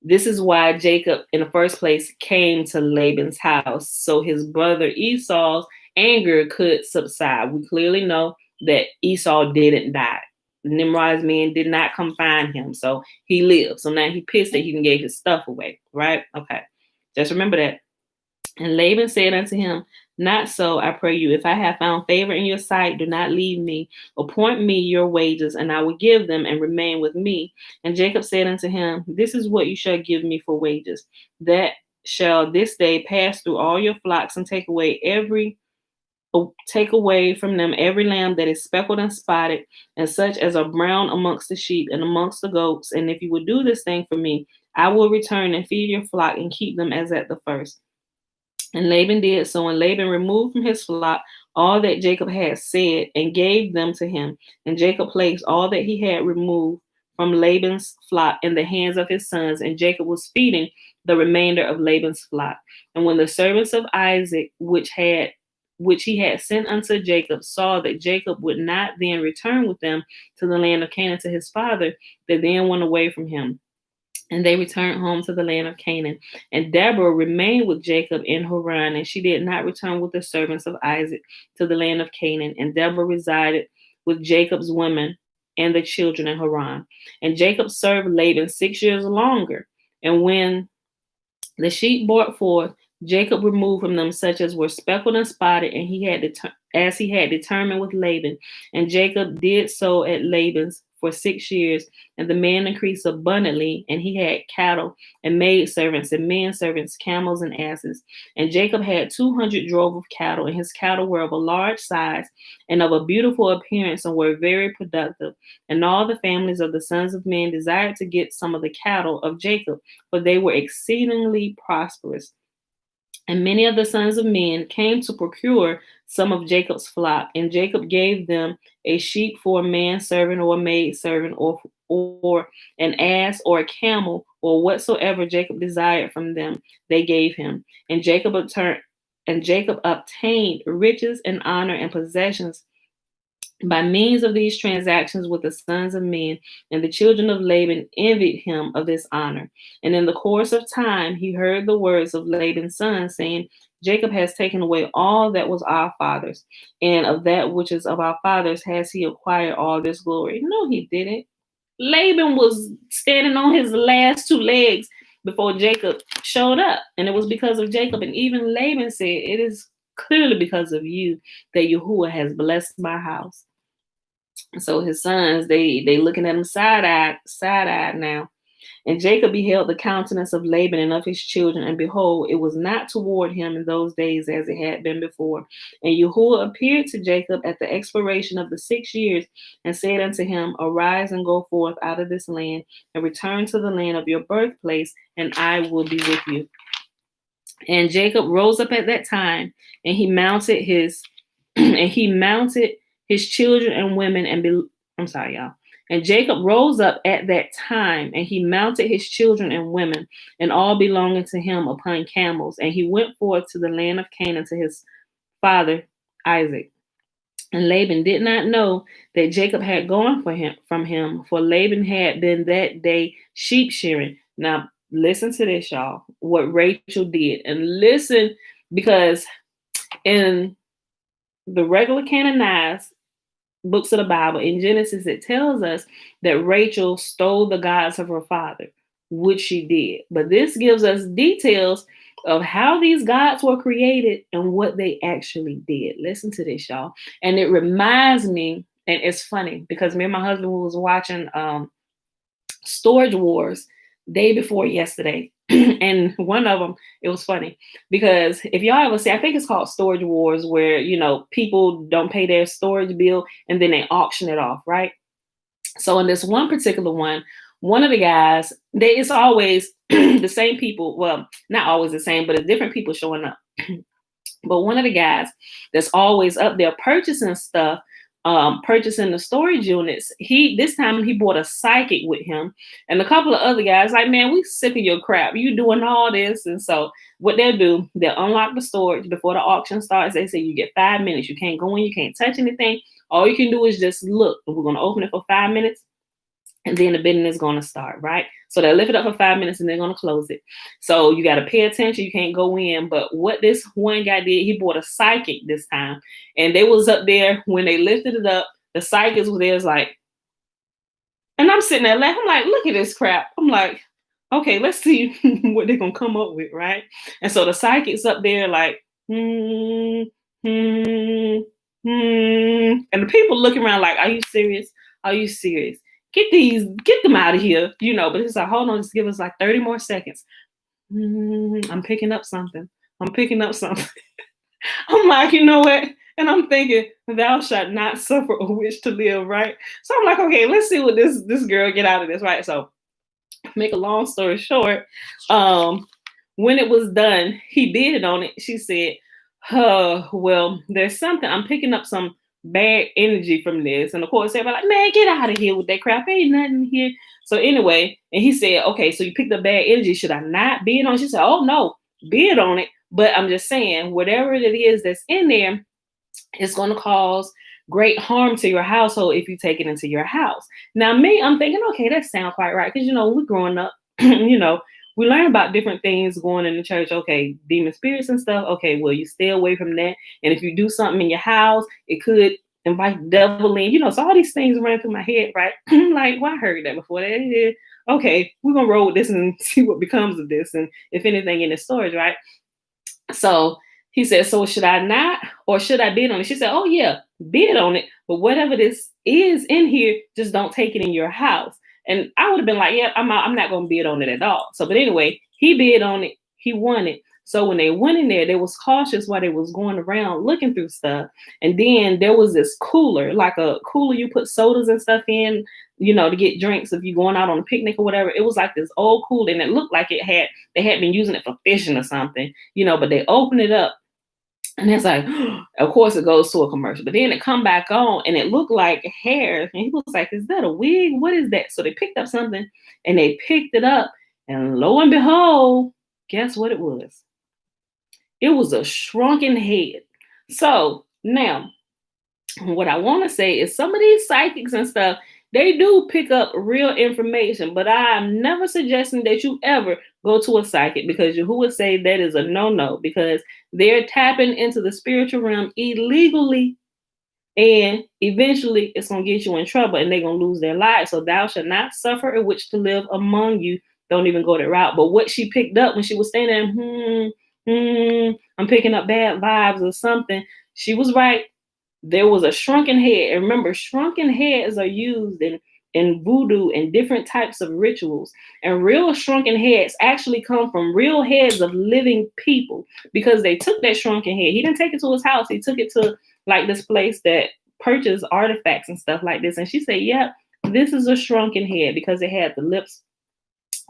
this is why Jacob in the first place came to Laban's house. So his brother Esau's anger could subside. We clearly know that Esau didn't die. Nimrod's men did not come find him. So he lived. So now he pissed that he didn't give his stuff away. Right? Okay. Just remember that. And Laban said unto him, Not so, I pray you. If I have found favor in your sight, do not leave me. Appoint me your wages, and I will give them and remain with me. And Jacob said unto him, This is what you shall give me for wages. That shall this day pass through all your flocks and take away from them every lamb that is speckled and spotted, and such as are brown amongst the sheep and amongst the goats. And if you will do this thing for me, I will return and feed your flock and keep them as at the first. And Laban did so, and Laban removed from his flock all that Jacob had said and gave them to him. And Jacob placed all that he had removed from Laban's flock in the hands of his sons, and Jacob was feeding the remainder of Laban's flock. And when the servants of Isaac, which he had sent unto Jacob, saw that Jacob would not then return with them to the land of Canaan to his father, they then went away from him. And they returned home to the land of Canaan. And Deborah remained with Jacob in Haran, and she did not return with the servants of Isaac to the land of Canaan. And Deborah resided with Jacob's women and the children in Haran. And Jacob served Laban 6 years longer. And when the sheep brought forth, Jacob removed from them such as were speckled and spotted, and as he had determined with Laban. And Jacob did so at Laban's for 6 years, and the man increased abundantly, and he had cattle and maidservants and men servants, camels and asses. And Jacob had 200 drove of cattle, and his cattle were of a large size and of a beautiful appearance and were very productive. And all the families of the sons of men desired to get some of the cattle of Jacob, for they were exceedingly prosperous. And many of the sons of men came to procure some of Jacob's flock, and Jacob gave them a sheep for a manservant or a maidservant, or an ass or a camel, or whatsoever Jacob desired from them, they gave him. And Jacob obtained riches and honor and possessions by means of these transactions with the sons of men, and the children of Laban envied him of this honor. And in the course of time, he heard the words of Laban's son, saying, Jacob has taken away all that was our father's, and of that which is of our father's has he acquired all this glory. No, he didn't. Laban was standing on his last two legs before Jacob showed up, and it was because of Jacob. And even Laban said, it is clearly because of you that Yahuwah has blessed my house. So his sons, they looking at him side-eyed now. And Jacob beheld the countenance of Laban and of his children, and behold, it was not toward him in those days as it had been before. And Yahuwah appeared to Jacob at the expiration of the 6 years, and said unto him, Arise and go forth out of this land, and return to the land of your birthplace, and I will be with you. And Jacob rose up at that time, and he mounted his children and women I'm sorry, y'all. And Jacob rose up at that time, and he mounted his children and women, and all belonging to him upon camels. And he went forth to the land of Canaan to his father Isaac. And Laban did not know that Jacob had gone from him, for Laban had been that day sheep shearing. Now, listen to this, y'all, what Rachel did. And listen, because in the regular canonized books of the Bible, in Genesis, it tells us that Rachel stole the gods of her father, which she did. But this gives us details of how these gods were created and what they actually did. Listen to this, y'all. And it reminds me, and it's funny, because me and my husband was watching Storage Wars day before yesterday. And one of them, it was funny because if y'all ever see, I think it's called Storage Wars, where, you know, people don't pay their storage bill and then they auction it off, right? So in this one particular one of the guys, it's always the same people. Well, not always the same, but it's different people showing up. But one of the guys that's always up there purchasing stuff, purchasing the storage units, this time he brought a psychic with him, and a couple of other guys like, man, we sick of your crap, you doing all this. And so what they'll do, they'll unlock the storage before the auction starts. They say you get 5 minutes, you can't go in, you can't touch anything, all you can do is just look. We're going to open it for 5 minutes, and then the bidding is going to start, right? So they'll lift it up for 5 minutes and they're going to close it. So you got to pay attention. You can't go in. But what this one guy did, he bought a psychic this time. And they was up there when they lifted it up. The psychics was there, like, and I'm sitting there laughing. I'm like, look at this crap. I'm like, okay, let's see what they're going to come up with, right? And so the psychic's up there like, and the people looking around like, are you serious? Are you serious? Get them out of here, you know. But it's like, hold on, just give us like 30 more seconds. I'm picking up something. I'm like, you know what? And I'm thinking, thou shalt not suffer a witch to live, right? So I'm like, okay, let's see what this girl get out of this, right? So make a long story short, when it was done, he bidded on it. She said, well, there's something, I'm picking up some bad energy from this. And of course, everybody like, man, get out of here with that crap. Ain't nothing here. So anyway, and he said, okay, so you picked up bad energy. Should I not bid on it? She said, oh no, bid on it. But I'm just saying, whatever it is that's in there, it's going to cause great harm to your household if you take it into your house. Now, me, I'm thinking, okay, that sounds quite right. Because, you know, we're growing up, you know, we learn about different things going in the church. Okay, demon spirits and stuff. Okay, well, you stay away from that. And if you do something in your house, it could invite the devil in. You know, so all these things running through my head, right? Like, well, I heard that before. Okay, we're going to roll with this and see what becomes of this. And if anything in the storage, right? So he said, so should I not, or should I bid on it? She said, oh yeah, bid on it. But whatever this is in here, just don't take it in your house. And I would have been like, yeah, I'm not going to bid on it at all. So, but anyway, he bid on it. He won it. So when they went in there, they was cautious while they was going around looking through stuff. And then there was this cooler, like a cooler you put sodas and stuff in, you know, to get drinks if you're going out on a picnic or whatever. It was like this old cooler, and it looked like they had been using it for fishing or something, you know, but they opened it up. And it's like, of course, it goes to a commercial. But then it come back on, and it looked like hair. And he was like, is that a wig? What is that? So they picked up something, and they picked it up. And lo and behold, guess what it was? It was a shrunken head. So now, what I want to say is some of these psychics and stuff, they do pick up real information, but I'm never suggesting that you ever go to a psychic, because who would say that is a no-no, because they're tapping into the spiritual realm illegally, and eventually it's going to get you in trouble and they're going to lose their lives. So thou shalt not suffer a witch to live among you. Don't even go that route. But what she picked up when she was standing there, I'm picking up bad vibes or something, she was right. There was a shrunken head. And remember, shrunken heads are used in and voodoo and different types of rituals. And real shrunken heads actually come from real heads of living people, because they took that shrunken head. He didn't take it to his house. He took it to like this place that purchased artifacts and stuff like this. And she said, yeah, this is a shrunken head, because it had the lips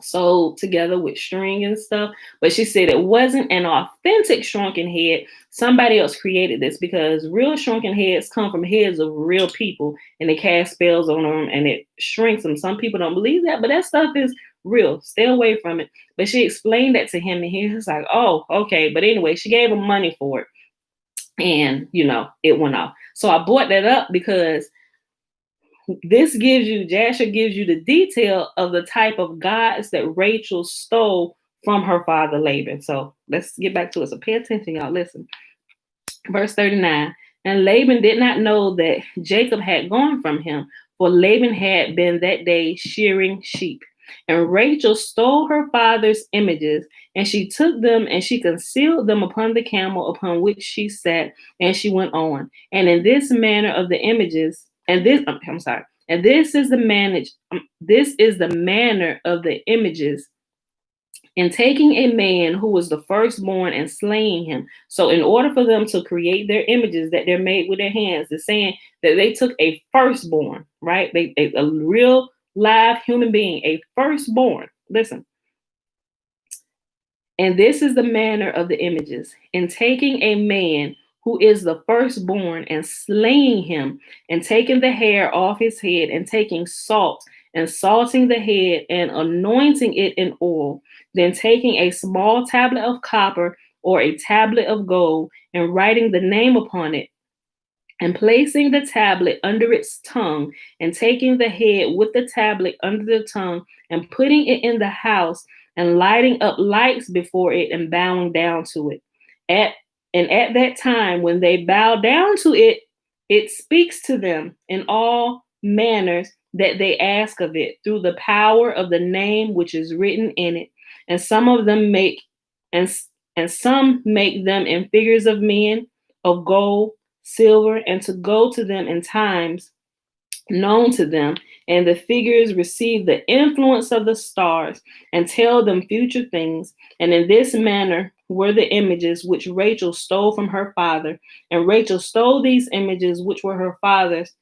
sewed together with string and stuff. But she said it wasn't an authentic shrunken head. Somebody else created this, because real shrunken heads come from heads of real people, and they cast spells on them and it shrinks them. Some people don't believe that, but that stuff is real. Stay away from it. But she explained that to him, and he was like, oh, okay. But anyway, she gave him money for it, and it went off. So I brought that up because Jasher gives you the detail of the type of gods that Rachel stole from her father Laban. So let's get back to it. So pay attention, y'all. Listen. Verse 39. And Laban did not know that Jacob had gone from him, for Laban had been that day shearing sheep. And Rachel stole her father's images, and she took them and she concealed them upon the camel upon which she sat, and she went on. And in this manner of the images, and this is the manner of the images in taking a man who was the firstborn and slaying him. So in order for them to create their images that they're made with their hands, they're saying that they took a firstborn, right? A real live human being, a firstborn. Listen. And this is the manner of the images in taking a man who is the firstborn and slaying him, and taking the hair off his head, and taking salt and salting the head and anointing it in oil, then taking a small tablet of copper or a tablet of gold and writing the name upon it, and placing the tablet under its tongue, and taking the head with the tablet under the tongue, and putting it in the house, and lighting up lights before it, and bowing down to it. At that time, when they bow down to it, it speaks to them in all manners that they ask of it, through the power of the name which is written in it. And some of them make and some make them in figures of men, of gold, silver, and to go to them in times known to them, and the figures receive the influence of the stars and tell them future things. And in this manner were the images which Rachel stole from her father. And Rachel stole these images which were her father's,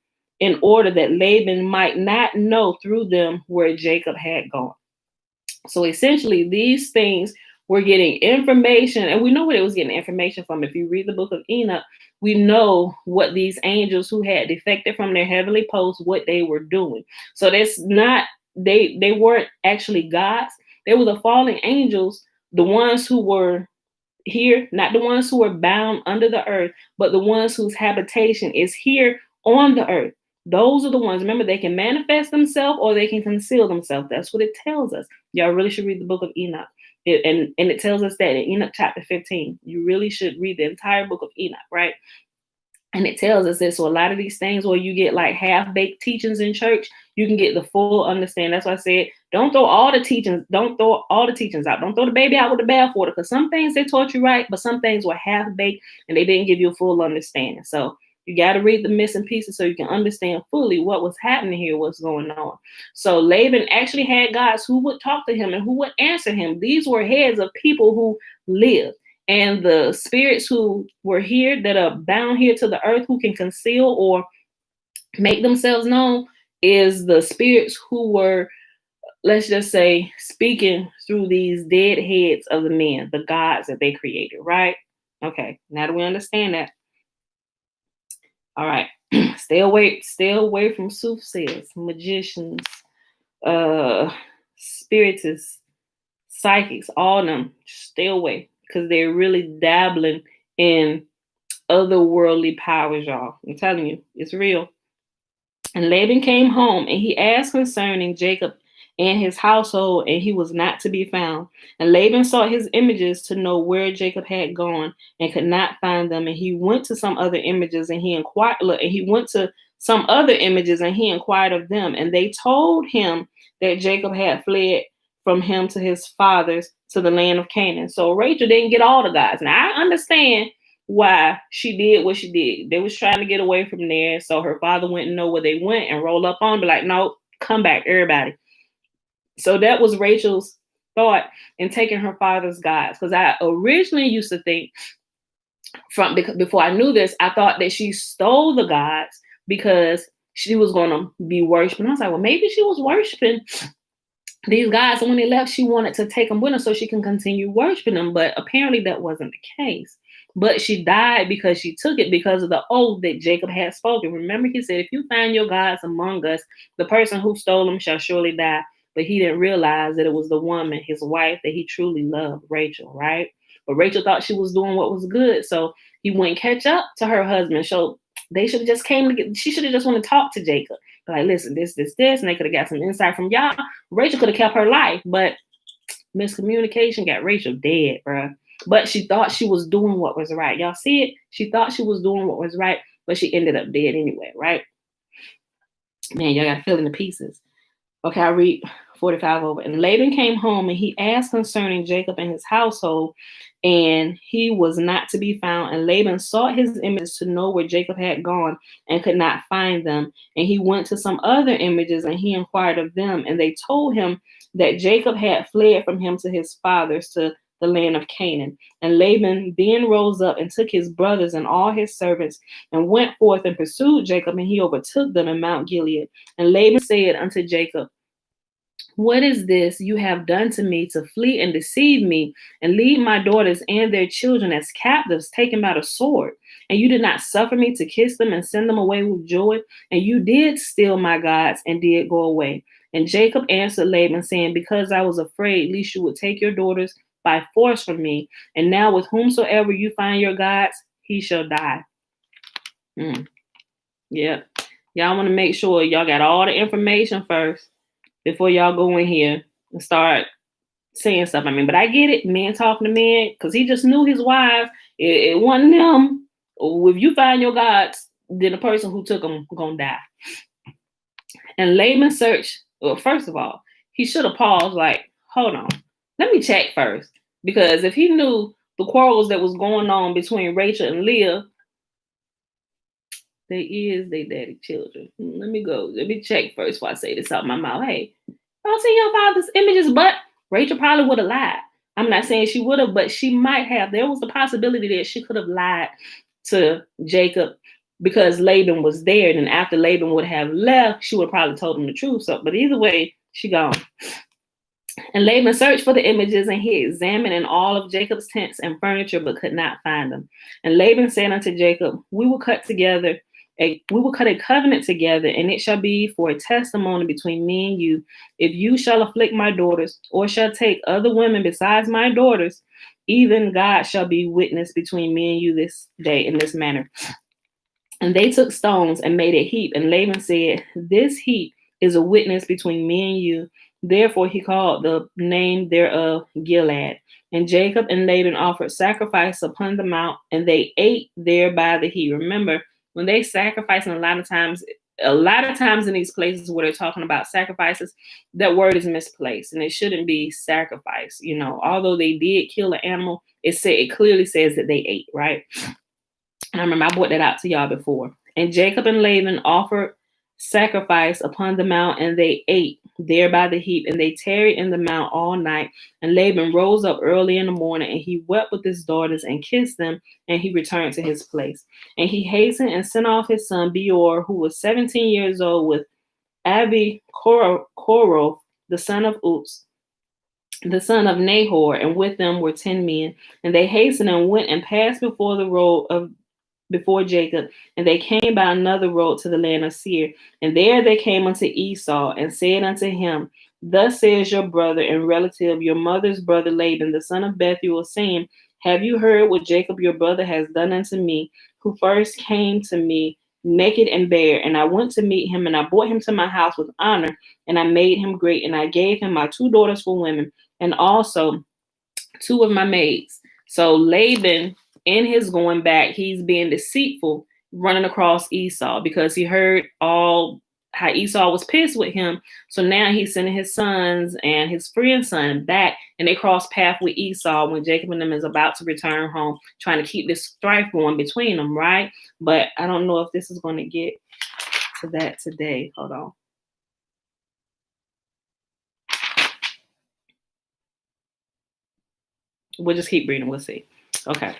in order that Laban might not know through them where Jacob had gone. So essentially, these things were getting information, and we know where it was getting information from. If you read the book of Enoch, we know what these angels who had defected from their heavenly posts, what they were doing. So that's not, they weren't actually gods. They were the fallen angels, the ones who were here, not the ones who were bound under the earth, but the ones whose habitation is here on the earth. Those are the ones. Remember, they can manifest themselves or they can conceal themselves. That's what it tells us. Y'all really should read the book of Enoch. And it tells us that in Enoch chapter 15. You really should read the entire book of Enoch, right? And it tells us this. So a lot of these things where you get like half-baked teachings in church, you can get the full understanding. That's why I said, don't throw all the teachings out. Don't throw the baby out with the bathwater, because some things they taught you right, but some things were half-baked and they didn't give you a full understanding. So you got to read the missing pieces so you can understand fully what was happening here, what's going on. So Laban actually had gods who would talk to him and who would answer him. These were heads of people who lived. And the spirits who were here, that are bound here to the earth, who can conceal or make themselves known, is the spirits who were, let's just say, speaking through these dead heads of the men, the gods that they created, right? Okay, now that we understand that. All right, stay away from soothsayers, magicians, spiritists, psychics, all of them. Stay away, because they're really dabbling in otherworldly powers, y'all. I'm telling you, it's real. And Laban came home, and he asked concerning Jacob and his household, and he was not to be found. And Laban sought his images to know where Jacob had gone, and could not find them. And he went to some other images, and he inquired. And he went to some other images, and he inquired of them, and they told him that Jacob had fled from him to his fathers to the land of Canaan. So Rachel didn't get all the gods. Now I understand why she did what she did. They was trying to get away from there, so her father wouldn't know where they went and roll up on, be like, nope, come back, everybody. So that was Rachel's thought in taking her father's gods. Because I originally used to think because before I knew this, I thought that she stole the gods because she was going to be worshiping. I was like, well, maybe she was worshiping these guys, and when they left, she wanted to take them with her so she can continue worshiping them. But apparently that wasn't the case. But she died because she took it because of the oath that Jacob had spoken. Remember, he said, if you find your gods among us, the person who stole them shall surely die. But he didn't realize that it was the woman, his wife, that he truly loved, Rachel, right? But Rachel thought she was doing what was good. So he wouldn't catch up to her husband. So they should have just came to get, she should have just wanted to talk to Jacob. Like, listen, this, and they could have got some insight from y'all. Rachel could have kept her life, but miscommunication got Rachel dead, bro. But she thought she was doing what was right. Y'all see it? She thought she was doing what was right, but she ended up dead anyway, right? Man, y'all got to fill in the pieces. Okay, I read 45 over. And Laban came home and he asked concerning Jacob and his household, and he was not to be found. And Laban sought his images to know where Jacob had gone and could not find them. And he went to some other images and he inquired of them. And they told him that Jacob had fled from him to his fathers to the land of Canaan. And Laban then rose up and took his brothers and all his servants and went forth and pursued Jacob, and he overtook them in Mount Gilead. And Laban said unto Jacob, what is this you have done to me to flee and deceive me and lead my daughters and their children as captives taken by the sword? And you did not suffer me to kiss them and send them away with joy. And you did steal my gods and did go away. And Jacob answered Laban, saying, because I was afraid lest you would take your daughters by force from me. And now with whomsoever you find your gods, he shall die. Yeah. Y'all want to make sure y'all got all the information first before y'all go in here and start saying stuff. I mean, but I get it, men talking to men, because he just knew his wives. It wasn't them. If you find your gods, then the person who took them gonna die. And Laban searched. Well, first of all, he should have paused, like, hold on, let me check first. Because if he knew the quarrels that was going on between Rachel and Leah, they is their daddy children. Let me check first before I say this out my mouth. Hey, don't see your father's images, but Rachel probably would have lied. I'm not saying she would have, but she might have. There was the possibility that she could have lied to Jacob because Laban was there. And after Laban would have left, she would have probably told him the truth. So, but either way, she gone. And Laban searched for the images, and he examined in all of Jacob's tents and furniture, but could not find them. And Laban said unto Jacob, we will cut a covenant together, and it shall be for a testimony between me and you. If you shall afflict my daughters, or shall take other women besides my daughters, even God shall be witness between me and you this day in this manner. And they took stones and made a heap. And Laban said, this heap is a witness between me and you. Therefore he called the name thereof Gilead. And Jacob and Laban offered sacrifice upon the mount, and they ate there by the heap. Remember, when they sacrifice, and a lot of times in these places where they're talking about sacrifices, that word is misplaced, and it shouldn't be sacrifice. You know, although they did kill an animal, it clearly says that they ate, right? And I remember I brought that out to y'all before. And Jacob and Laban offered sacrifice upon the mount, and they ate there by the heap, and they tarried in the mount all night. And Laban rose up early in the morning, and he wept with his daughters and kissed them, and he returned to his place. And he hastened and sent off his son Beor, who was 17 years old, with Abi-Koroth, the son of Uz, the son of Nahor, and with them were 10 men. And they hastened and went and passed before Jacob, and they came by another road to the land of Seir. And there they came unto Esau, and said unto him, thus says your brother and relative, your mother's brother Laban, the son of Bethuel, saying, have you heard what Jacob your brother has done unto me, who first came to me naked and bare? And I went to meet him, and I brought him to my house with honor, and I made him great, and I gave him my 2 daughters for women, and also 2 of my maids. So Laban, in his going back, he's being deceitful, running across Esau, because he heard all how Esau was pissed with him. So now he's sending his sons and his friend's son back, and they cross paths with Esau when Jacob and them is about to return home, trying to keep this strife going between them, right? But I don't know if this is going to get to that today. Hold on. We'll just keep reading. We'll see. Okay.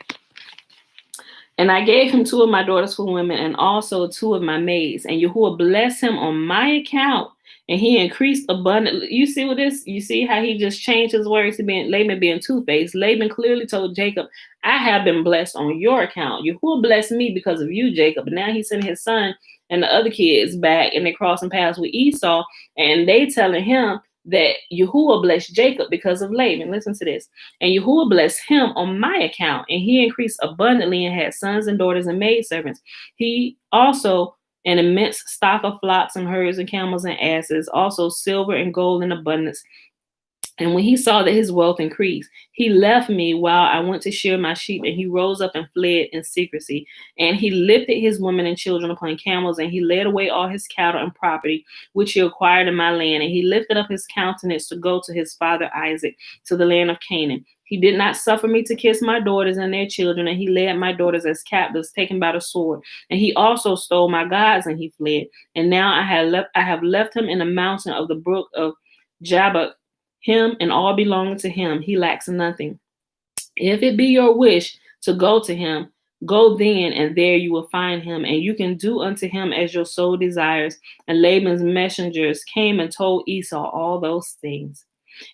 And I gave him 2 of my daughters for women, and also 2 of my maids. And Yahuwah blessed him on my account, and he increased abundantly. You see what this? You see how he just changed his words to being Laban being two-faced. Laban clearly told Jacob, "I have been blessed on your account. Yahuwah blessed me because of you, Jacob." And now he's sending his son and the other kids back, and they're crossing paths with Esau, and they telling him that Yahuwah blessed Jacob because of Laban. Listen to this. And Yahuwah blessed him on my account, and he increased abundantly and had sons and daughters and maidservants. He also an immense stock of flocks and herds and camels and asses, also silver and gold in abundance. And when he saw that his wealth increased, he left me while I went to shear my sheep, and he rose up and fled in secrecy. And he lifted his women and children upon camels, and he led away all his cattle and property, which he acquired in my land. And he lifted up his countenance to go to his father Isaac, to the land of Canaan. He did not suffer me to kiss my daughters and their children, and he led my daughters as captives, taken by the sword. And he also stole my gods, and he fled. And now I have left him in the mountain of the brook of Jabbok, him and all belonging to him. He lacks nothing. If it be your wish to go to him, go then, and there you will find him, and you can do unto him as your soul desires. And Laban's messengers came and told Esau all those things.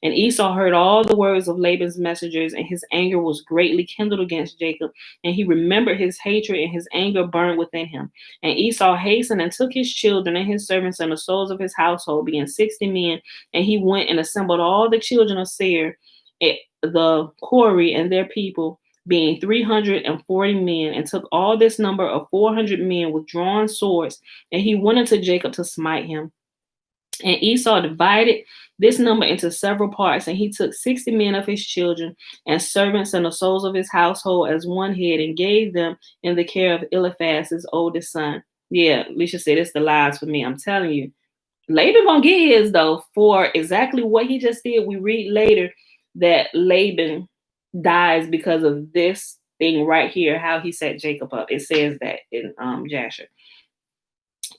And Esau heard all the words of Laban's messengers, and his anger was greatly kindled against Jacob. And he remembered his hatred, and his anger burned within him. And Esau hastened and took his children and his servants and the souls of his household, being 60 men. And he went and assembled all the children of Seir, the Kori, and their people, being 340 men, and took all this number of 400 men with drawn swords. And he went unto Jacob to smite him. And Esau divided this number into several parts, and he took 60 men of his children and servants and the souls of his household as one head, and gave them in the care of Eliphaz, his oldest son. Yeah, Alicia said it's the lies for me. I'm telling you. Laban gonna get his though for exactly what he just did. We read later that Laban dies because of this thing right here, how he set Jacob up. It says that in Jasher.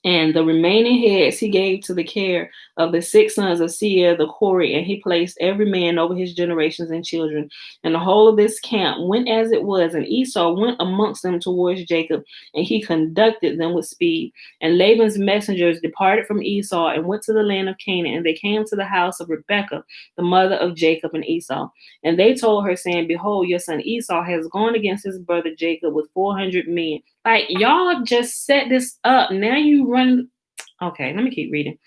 And the remaining heads he gave to the care of the 6 sons of Seir, the Kori, and he placed every man over his generations and children. And the whole of this camp went as it was, and Esau went amongst them towards Jacob, and he conducted them with speed. And Laban's messengers departed from Esau and went to the land of Canaan, and they came to the house of Rebekah, the mother of Jacob and Esau. And they told her, saying, "Behold, your son Esau has gone against his brother Jacob with 400 men." Like, y'all just set this up. Now you run. Okay, let me keep reading.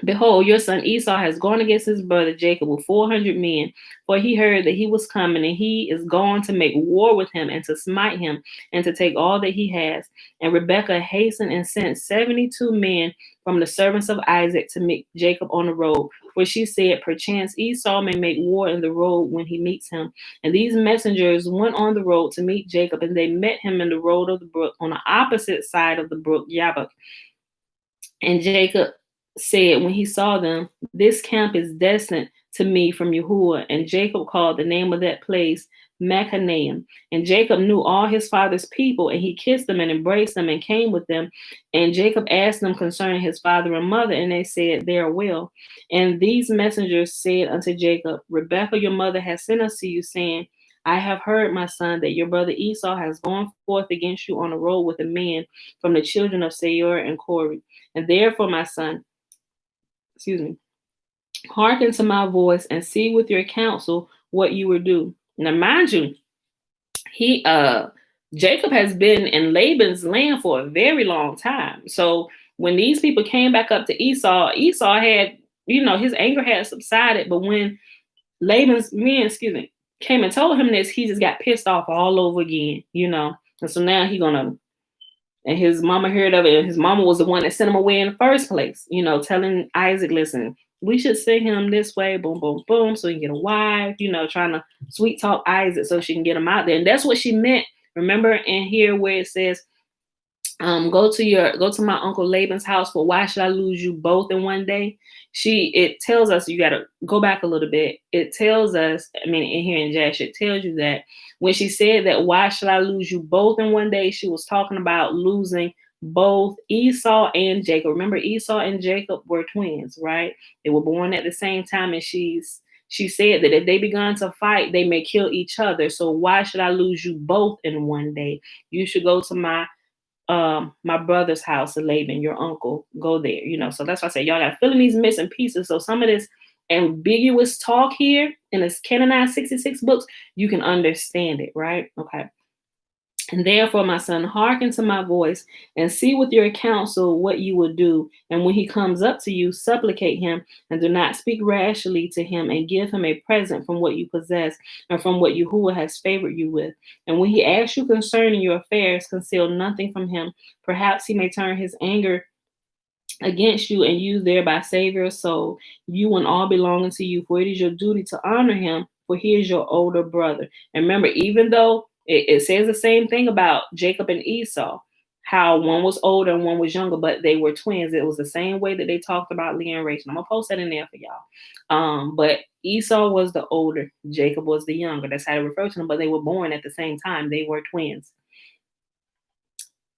"Behold, your son Esau has gone against his brother Jacob with 400 men, for he heard that he was coming, and he is going to make war with him and to smite him and to take all that he has." And Rebekah hastened and sent 72 men from the servants of Isaac to meet Jacob on the road. For she said, "Perchance Esau may make war in the road when he meets him." And these messengers went on the road to meet Jacob, and they met him in the road of the brook on the opposite side of the brook Jabbok. And Jacob said when he saw them, "This camp is destined to me from Yahuwah." And Jacob called the name of that place Machanaim. And Jacob knew all his father's people, and he kissed them and embraced them and came with them. And Jacob asked them concerning his father and mother, and they said, "They are well." And these messengers said unto Jacob, "Rebekah your mother has sent us to you, saying, I have heard, my son, that your brother Esau has gone forth against you on the road with a man from the children of Seir and Kori. And therefore, my son, hearken to my voice and see with your counsel what you will do." Now, mind you, Jacob has been in Laban's land for a very long time. So when these people came back up to Esau, Esau had, his anger had subsided. But when Laban's men, came and told him this, he just got pissed off all over again, And so now and his mama heard of it, and his mama was the one that sent him away in the first place, telling Isaac, "Listen, we should send him this way, boom, boom, boom, so he can get a wife," trying to sweet talk Isaac so she can get him out there. And that's what she meant. Remember in here where it says, go to my uncle Laban's house, for why should I lose you both in one day? It tells us, you got to go back a little bit. It tells us, in here in Jasher, it tells you that when she said that, "Why should I lose you both in one day?" she was talking about losing both Esau and Jacob. Remember, Esau and Jacob were twins, right? They were born at the same time, and she's She said that if they begun to fight, they may kill each other. So why should I lose you both in one day? You should go to my brother's house, Laban, your uncle. Go there. So that's why I say y'all got to fill in these missing pieces. So some of this ambiguous talk here in this Canaanite 66 books, you can understand it, right? Okay. And therefore, my son, hearken to my voice and see with your counsel what you will do. And when he comes up to you, supplicate him and do not speak rashly to him, and give him a present from what you possess and from what Yahuwah has favored you with. And when he asks you concerning your affairs, conceal nothing from him. Perhaps he may turn his anger against you, and you thereby save your soul, you and all belonging to you. For it is your duty to honor him, for he is your older brother. And remember, even though it says the same thing about Jacob and Esau, how one was older and one was younger, but they were twins. It was the same way that they talked about Leah and Rachel. I'm gonna post that in there for y'all. But Esau was the older, Jacob was the younger. That's how they refer to them, but they were born at the same time. They were twins.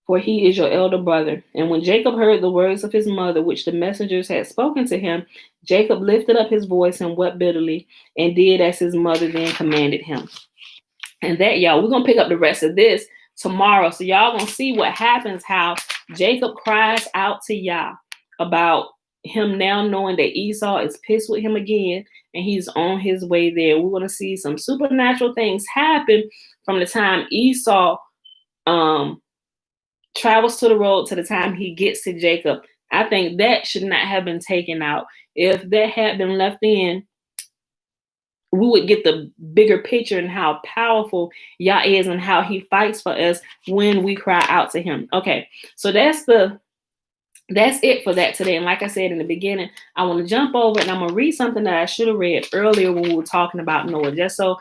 For he is your elder brother. And when Jacob heard the words of his mother, which the messengers had spoken to him, Jacob lifted up his voice and wept bitterly, and did as his mother then commanded him. And that, y'all, we're going to pick up the rest of this tomorrow. So y'all going to see what happens, how Jacob cries out to Yah about him now knowing that Esau is pissed with him again, and he's on his way there. We're going to see some supernatural things happen from the time Esau travels to the road to the time he gets to Jacob. I think that should not have been taken out. If that had been left in, we would get the bigger picture and how powerful Yah is and how he fights for us when we cry out to him. Okay, so that's it for that today. And like I said in the beginning, I want to jump over and I'm going to read something that I should have read earlier when we were talking about Noah, just so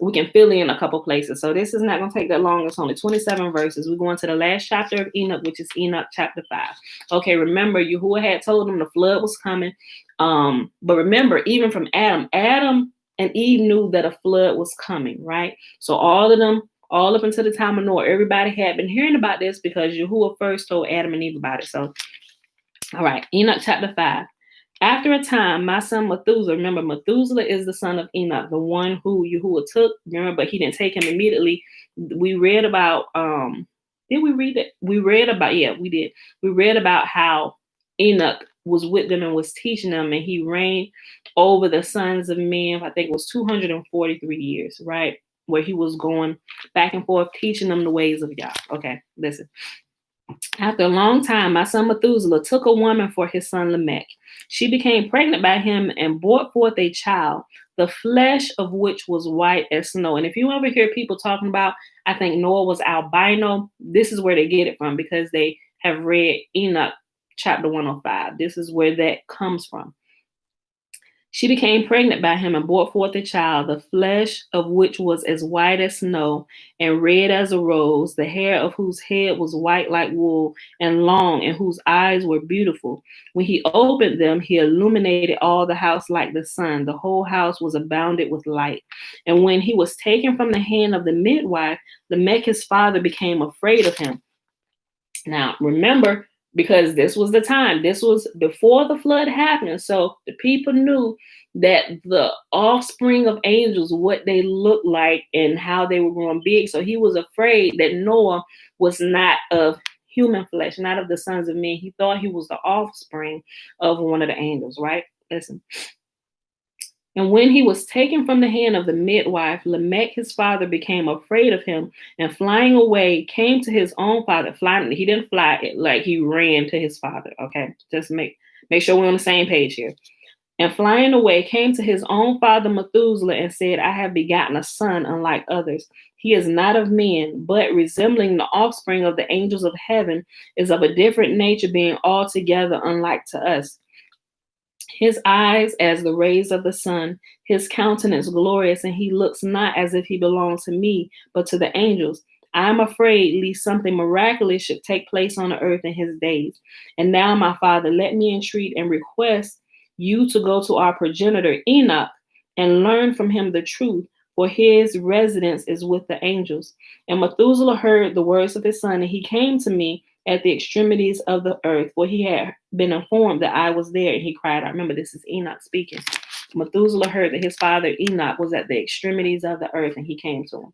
we can fill in a couple places. So this is not going to take that long. It's only 27 verses. We're going to the last chapter of Enoch, which is Enoch chapter 5. Okay, remember, Yahuwah had told them the flood was coming. But remember, even from Adam and Eve knew that a flood was coming, right? So all of them, all up until the time of Noah, everybody had been hearing about this because Yahuwah first told Adam and Eve about it. So, all right, Enoch chapter 5. After a time, my son Methuselah, remember, Methuselah is the son of Enoch, the one who Yahuwah took, remember, but he didn't take him immediately. We read about, did we read it? We read about, yeah, we did. We read about how Enoch was with them and was teaching them, and he reigned over the sons of men, I think it was 243 years, right? Where he was going back and forth, teaching them the ways of Yah. Okay, listen. After a long time, my son Methuselah took a woman for his son Lamech. She became pregnant by him and brought forth a child, the flesh of which was white as snow. And if you ever hear people talking about, I think Noah was albino, this is where they get it from, because they have read Enoch chapter 105. This is where that comes from. She became pregnant by him and brought forth a child, the flesh of which was as white as snow and red as a rose, the hair of whose head was white like wool and long, and whose eyes were beautiful. When he opened them, he illuminated all the house like the sun. The whole house was abounded with light. And when he was taken from the hand of the midwife, Lamech his father became afraid of him. Now, remember, because this was the time, this was before the flood happened. So the people knew that the offspring of angels, what they looked like and how they were growing big. So he was afraid that Noah was not of human flesh, not of the sons of men. He thought he was the offspring of one of the angels, right? Listen. And when he was taken from the hand of the midwife, Lamech his father became afraid of him, and flying away came to his own father. He didn't fly it, like he ran to his father. Okay, just make sure we're on the same page here. And flying away came to his own father Methuselah and said, I have begotten a son unlike others. He is not of men, but resembling the offspring of the angels of heaven, is of a different nature, being altogether unlike to us. His eyes as the rays of the sun, his countenance glorious, and he looks not as if he belonged to me, but to the angels. I am afraid lest something miraculous should take place on the earth in his days. And now, my father, let me entreat and request you to go to our progenitor Enoch and learn from him the truth, for his residence is with the angels. And Methuselah heard the words of his son, and he came to me at the extremities of the earth, for he had been informed that I was there, and he cried out. Remember, this is Enoch speaking. Methuselah heard that his father Enoch was at the extremities of the earth, and he came to him.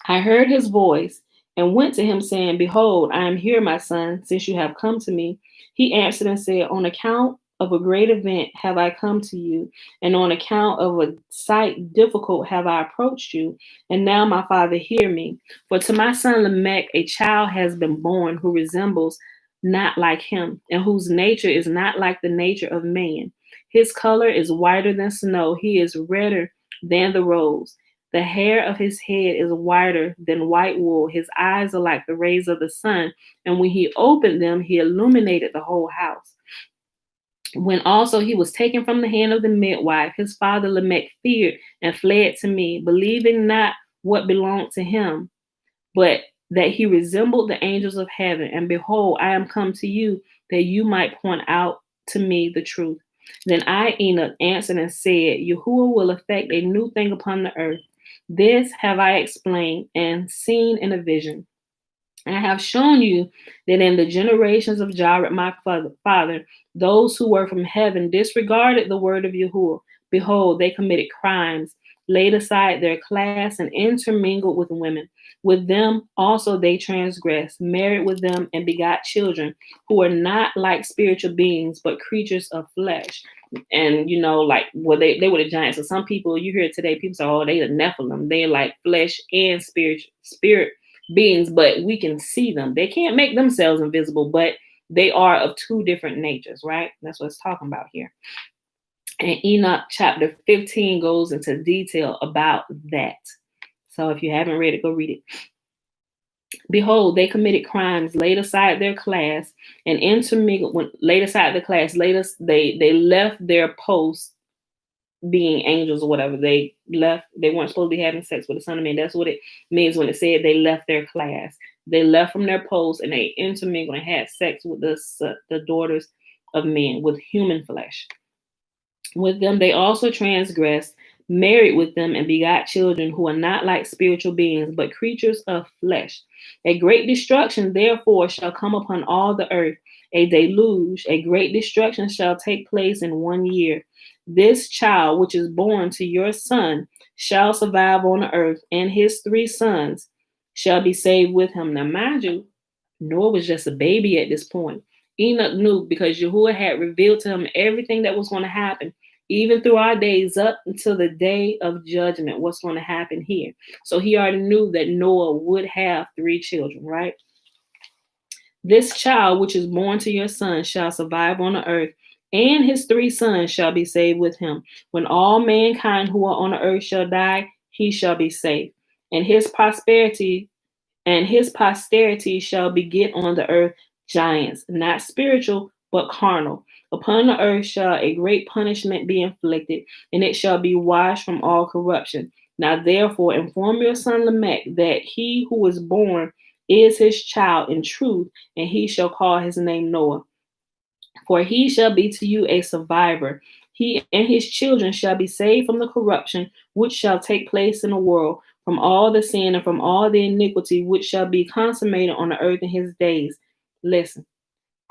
I heard his voice and went to him, saying, Behold, I am here, my son, since you have come to me. He answered and said, On account of a great event have I come to you, and on account of a sight difficult have I approached you. And now, my father, hear me. For to my son Lamech a child has been born who resembles not like him, and whose nature is not like the nature of man. His color is whiter than snow, he is redder than the rose. The hair of his head is whiter than white wool. His eyes are like the rays of the sun. And when he opened them, he illuminated the whole house. When also he was taken from the hand of the midwife, his father Lamech feared and fled to me, believing not what belonged to him, but that he resembled the angels of heaven. And behold, I am come to you that you might point out to me the truth. Then I, Enoch, answered and said, Yahuwah will effect a new thing upon the earth. This have I explained and seen in a vision. And I have shown you that in the generations of Jared, my father, those who were from heaven disregarded the word of Yahuwah. Behold, they committed crimes, laid aside their class, and intermingled with women. With them also they transgressed, married with them, and begot children who are not like spiritual beings, but creatures of flesh. And like they were the giants. So some people you hear today, people say, oh, they the Nephilim. They're like flesh and spirit beings, but we can see them. They can't make themselves invisible, but they are of two different natures, right? That's what it's talking about here. And Enoch chapter 15 goes into detail about that. So if you haven't read it, go read it. Behold, they committed crimes, laid aside their class, and intermingled. When laid aside the class, they left their post, being angels or whatever. They weren't supposed to be having sex with the son of man. That's what it means when it said they left their class. They left from their post and they intermingled and had sex with the daughters of men, with human flesh. With them they also transgressed, married with them, and begot children who are not like spiritual beings, but creatures of flesh. A great destruction therefore shall come upon all the earth, a deluge, a great destruction shall take place in 1 year. This child which is born to your son shall survive on the earth, and his 3 sons shall be saved with him. Now, mind you, Noah was just a baby at this point. Enoch knew, because Yahuwah had revealed to him everything that was going to happen, even through our days up until the day of judgment, what's going to happen here. So he already knew that Noah would have 3 children, right? This child which is born to your son shall survive on the earth, and his 3 sons shall be saved with him. When all mankind who are on the earth shall die, he shall be saved. And his posterity shall beget on the earth giants, not spiritual, but carnal. Upon the earth shall a great punishment be inflicted, and it shall be washed from all corruption. Now therefore inform your son Lamech that he who is born is his child in truth, and he shall call his name Noah. For he shall be to you a survivor. He and his children shall be saved from the corruption which shall take place in the world, from all the sin and from all the iniquity which shall be consummated on the earth in his days. Listen.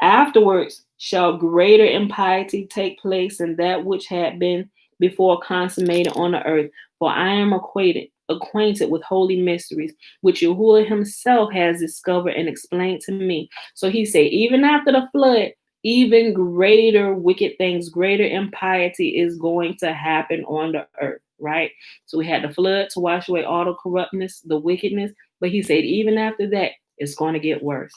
Afterwards shall greater impiety take place than that which had been before consummated on the earth. For I am acquainted with holy mysteries, which Yahuwah himself has discovered and explained to me. So he said, even after the flood, even greater wicked things, greater impiety is going to happen on the earth, right? So we had the flood to wash away all the corruptness, the wickedness. But he said, even after that, it's going to get worse,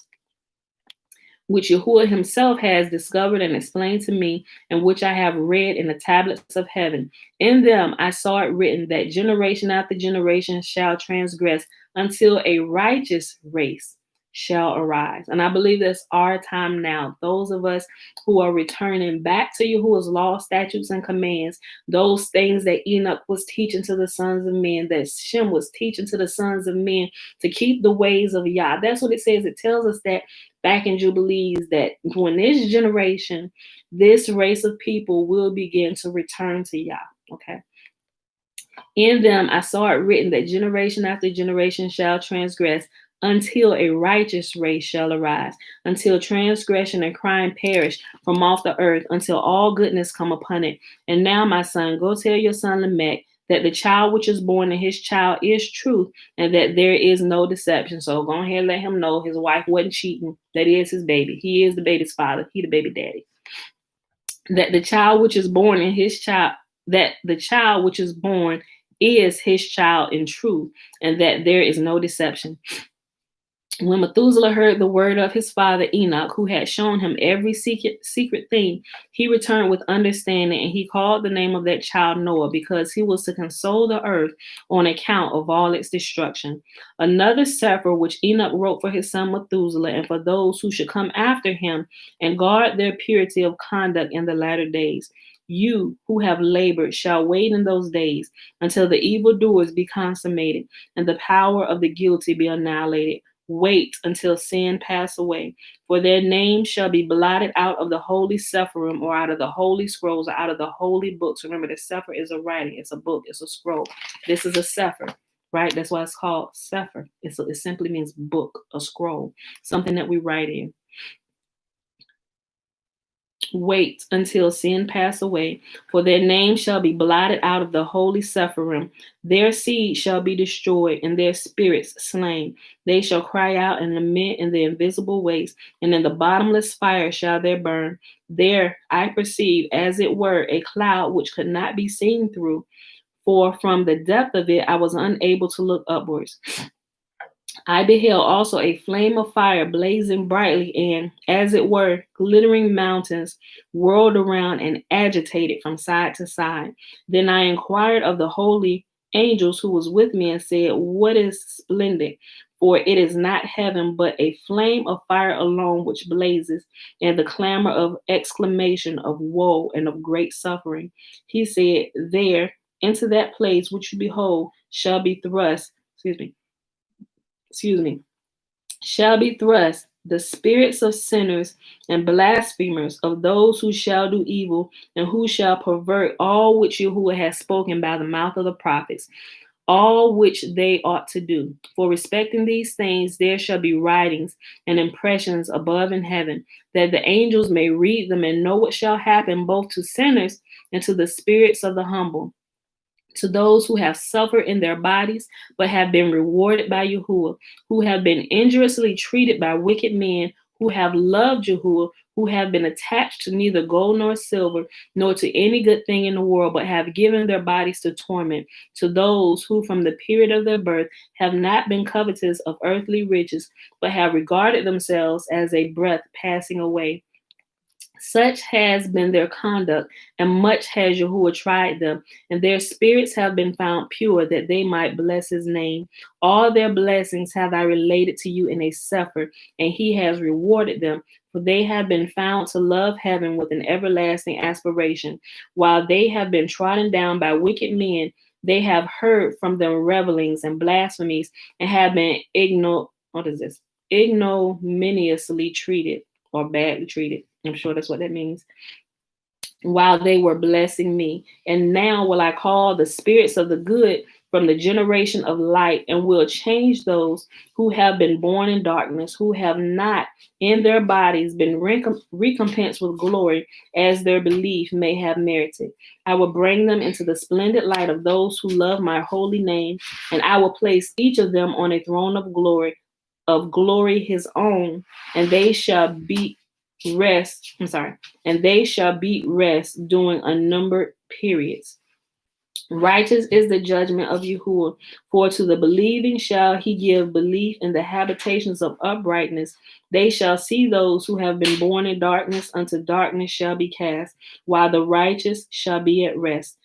which Yahuwah himself has discovered and explained to me, and which I have read in the tablets of heaven. In them I saw it written that generation after generation shall transgress until a righteous race shall arise. And I believe that's our time now. Those of us who are returning back to Yahuwah's law, statutes, and commands, those things that Enoch was teaching to the sons of men, that Shem was teaching to the sons of men, to keep the ways of Yah. That's what it says. It tells us that back in Jubilees, that when this generation, this race of people will begin to return to Yah. Okay. In them I saw it written that generation after generation shall transgress until a righteous race shall arise, until transgression and crime perish from off the earth, until all goodness come upon it. And now, my son, go tell your son Lamech that the child which is born in his child is truth, and that there is no deception. So go ahead and let him know his wife wasn't cheating. That is his baby. He is the baby's father. He the baby daddy. That the child which is born in his child, that the child which is born is his child in truth, and that there is no deception. When Methuselah heard the word of his father Enoch, who had shown him every secret thing, he returned with understanding, and he called the name of that child Noah, because he was to console the earth on account of all its destruction. Another sefer which Enoch wrote for his son Methuselah, and for those who should come after him, and guard their purity of conduct in the latter days. You who have labored shall wait in those days until the evildoers be consummated, and the power of the guilty be annihilated. Wait until sin pass away, for their names shall be blotted out of the holy sephirim, or out of the holy scrolls, or out of the holy books. Remember, the sephir is a writing, it's a book, it's a scroll. This is a sephir, right? That's why it's called sephir. It simply means book, a scroll, something that we write in. Wait until sin pass away, for their name shall be blotted out of the holy sephirim. Their seed shall be destroyed, and their spirits slain. They shall cry out and lament in the invisible waste, and in the bottomless fire shall they burn. There I perceive, as it were, a cloud which could not be seen through, for from the depth of it I was unable to look upwards. I beheld also a flame of fire blazing brightly, and, as it were, glittering mountains whirled around and agitated from side to side. Then I inquired of the holy angels who was with me, and said, what is splendid? For it is not heaven, but a flame of fire alone which blazes, and the clamor of exclamation of woe and of great suffering. He said, there, into that place which you behold, shall be thrust, shall be thrust the spirits of sinners and blasphemers, of those who shall do evil, and who shall pervert all which Yahuwah has spoken by the mouth of the prophets, all which they ought to do. For respecting these things there shall be writings and impressions above in heaven, that the angels may read them and know what shall happen both to sinners and to the spirits of the humble, to those who have suffered in their bodies, but have been rewarded by Yahuwah, who have been injuriously treated by wicked men, who have loved Yahuwah, who have been attached to neither gold nor silver, nor to any good thing in the world, but have given their bodies to torment, to those who from the period of their birth have not been covetous of earthly riches, but have regarded themselves as a breath passing away. Such has been their conduct, and much has Yahuwah tried them, and their spirits have been found pure, that they might bless his name. All their blessings have I related to you in a sefer, and he has rewarded them, for they have been found to love heaven with an everlasting aspiration. While they have been trodden down by wicked men, they have heard from them revelings and blasphemies, and have been ignominiously treated, or badly treated. I'm sure that's what that means. While they were blessing me. And now will I call the spirits of the good from the generation of light, and will change those who have been born in darkness, who have not in their bodies been recompensed with glory, as their belief may have merited. I will bring them into the splendid light of those who love my holy name, and I will place each of them on a throne of glory his own, and they shall beat rest during unnumbered periods. Righteous is the judgment of Yahuwah, for to the believing shall he give belief in the habitations of uprightness. They shall see those who have been born in darkness, unto darkness shall be cast, while the righteous shall be at rest.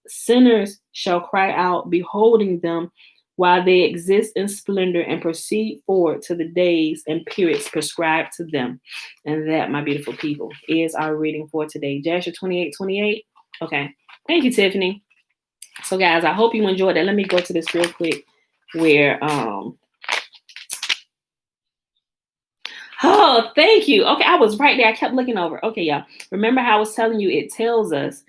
Sinners shall cry out, beholding them, while they exist in splendor, and proceed forward to the days and periods prescribed to them. And that, my beautiful people, is our reading for today. Jasher 28:28. Okay. Thank you, Tiffany. So, guys, I hope you enjoyed that. Let me go to this real quick where, oh, thank you. Okay, I was right there. I kept looking over. Okay, y'all. Remember how I was telling you, it tells us,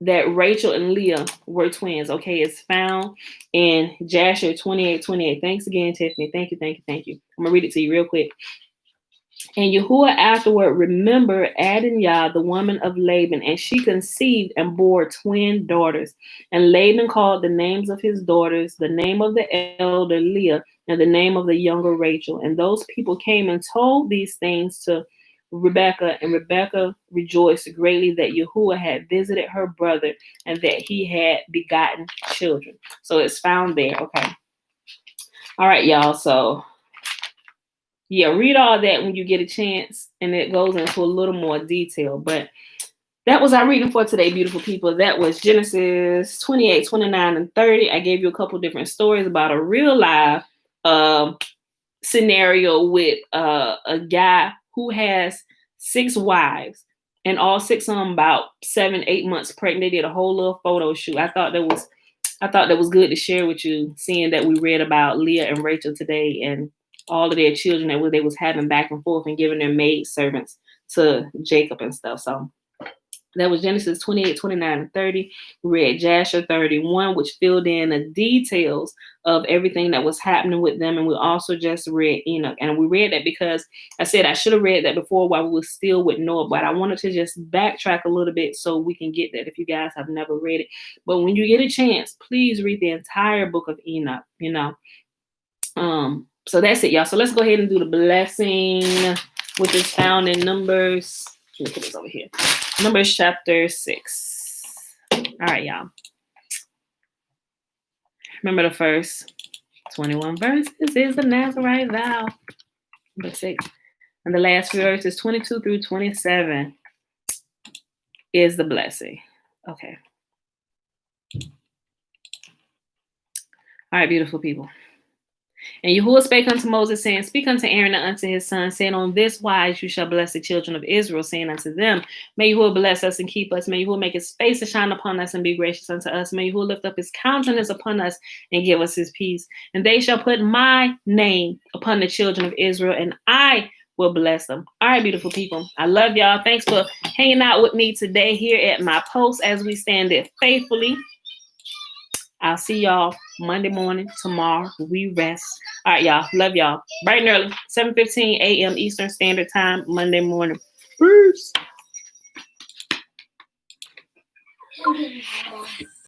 that Rachel and Leah were twins. Okay, it's found in Jasher 28:28. Thanks again, Tiffany. Thank you, thank you, thank you. I'm gonna read it to you real quick. And Yahuwah afterward remembered Adinah, the woman of Laban, and she conceived and bore twin daughters. And Laban called the names of his daughters, the name of the elder Leah, and the name of the younger Rachel. And those people came and told these things to Rebekah, and Rebekah rejoiced greatly that Yahuwah had visited her brother and that he had begotten children. So it's found there. Okay. All right, y'all. So yeah, read all that when you get a chance, and it goes into a little more detail. But that was our reading for today, beautiful people. That was Genesis 28, 29, and 30. I gave you a couple different stories about a real life scenario with a guy who has 6 wives, and all 6 of them about 7, 8 months pregnant. They did a whole little photo shoot. I thought that was good to share with you, seeing that we read about Leah and Rachel today and all of their children that they was having back and forth and giving their maid servants to Jacob and stuff. So that was Genesis 28, 29, and 30. We read Jasher 31, which filled in the details of everything that was happening with them. And we also just read Enoch. And we read that because I said I should have read that before while we were still with Noah, but I wanted to just backtrack a little bit so we can get that if you guys have never read it. But when you get a chance, please read the entire book of Enoch, So that's it, y'all. So let's go ahead and do the blessing, which is found in Numbers. Let me put this over here. Numbers chapter 6. All right, y'all. Remember the first 21 verses is the Nazarite vow. Number 6. And the last few verses, 22 through 27, is the blessing. Okay. All right, beautiful people. And Yahuwah spake unto Moses, saying, Speak unto Aaron and unto his son, saying, On this wise you shall bless the children of Israel, saying unto them, May Yahuwah bless us and keep us. May Yahuwah make his face to shine upon us and be gracious unto us. May Yahuwah lift up his countenance upon us and give us his peace. And they shall put my name upon the children of Israel, and I will bless them. All right, beautiful people. I love y'all. Thanks for hanging out with me today here at my post as we stand it faithfully. I'll see y'all Monday morning. Tomorrow we rest. All right, y'all. Love y'all. Bright and early, 7:15 a.m. Eastern Standard Time, Monday morning. Peace.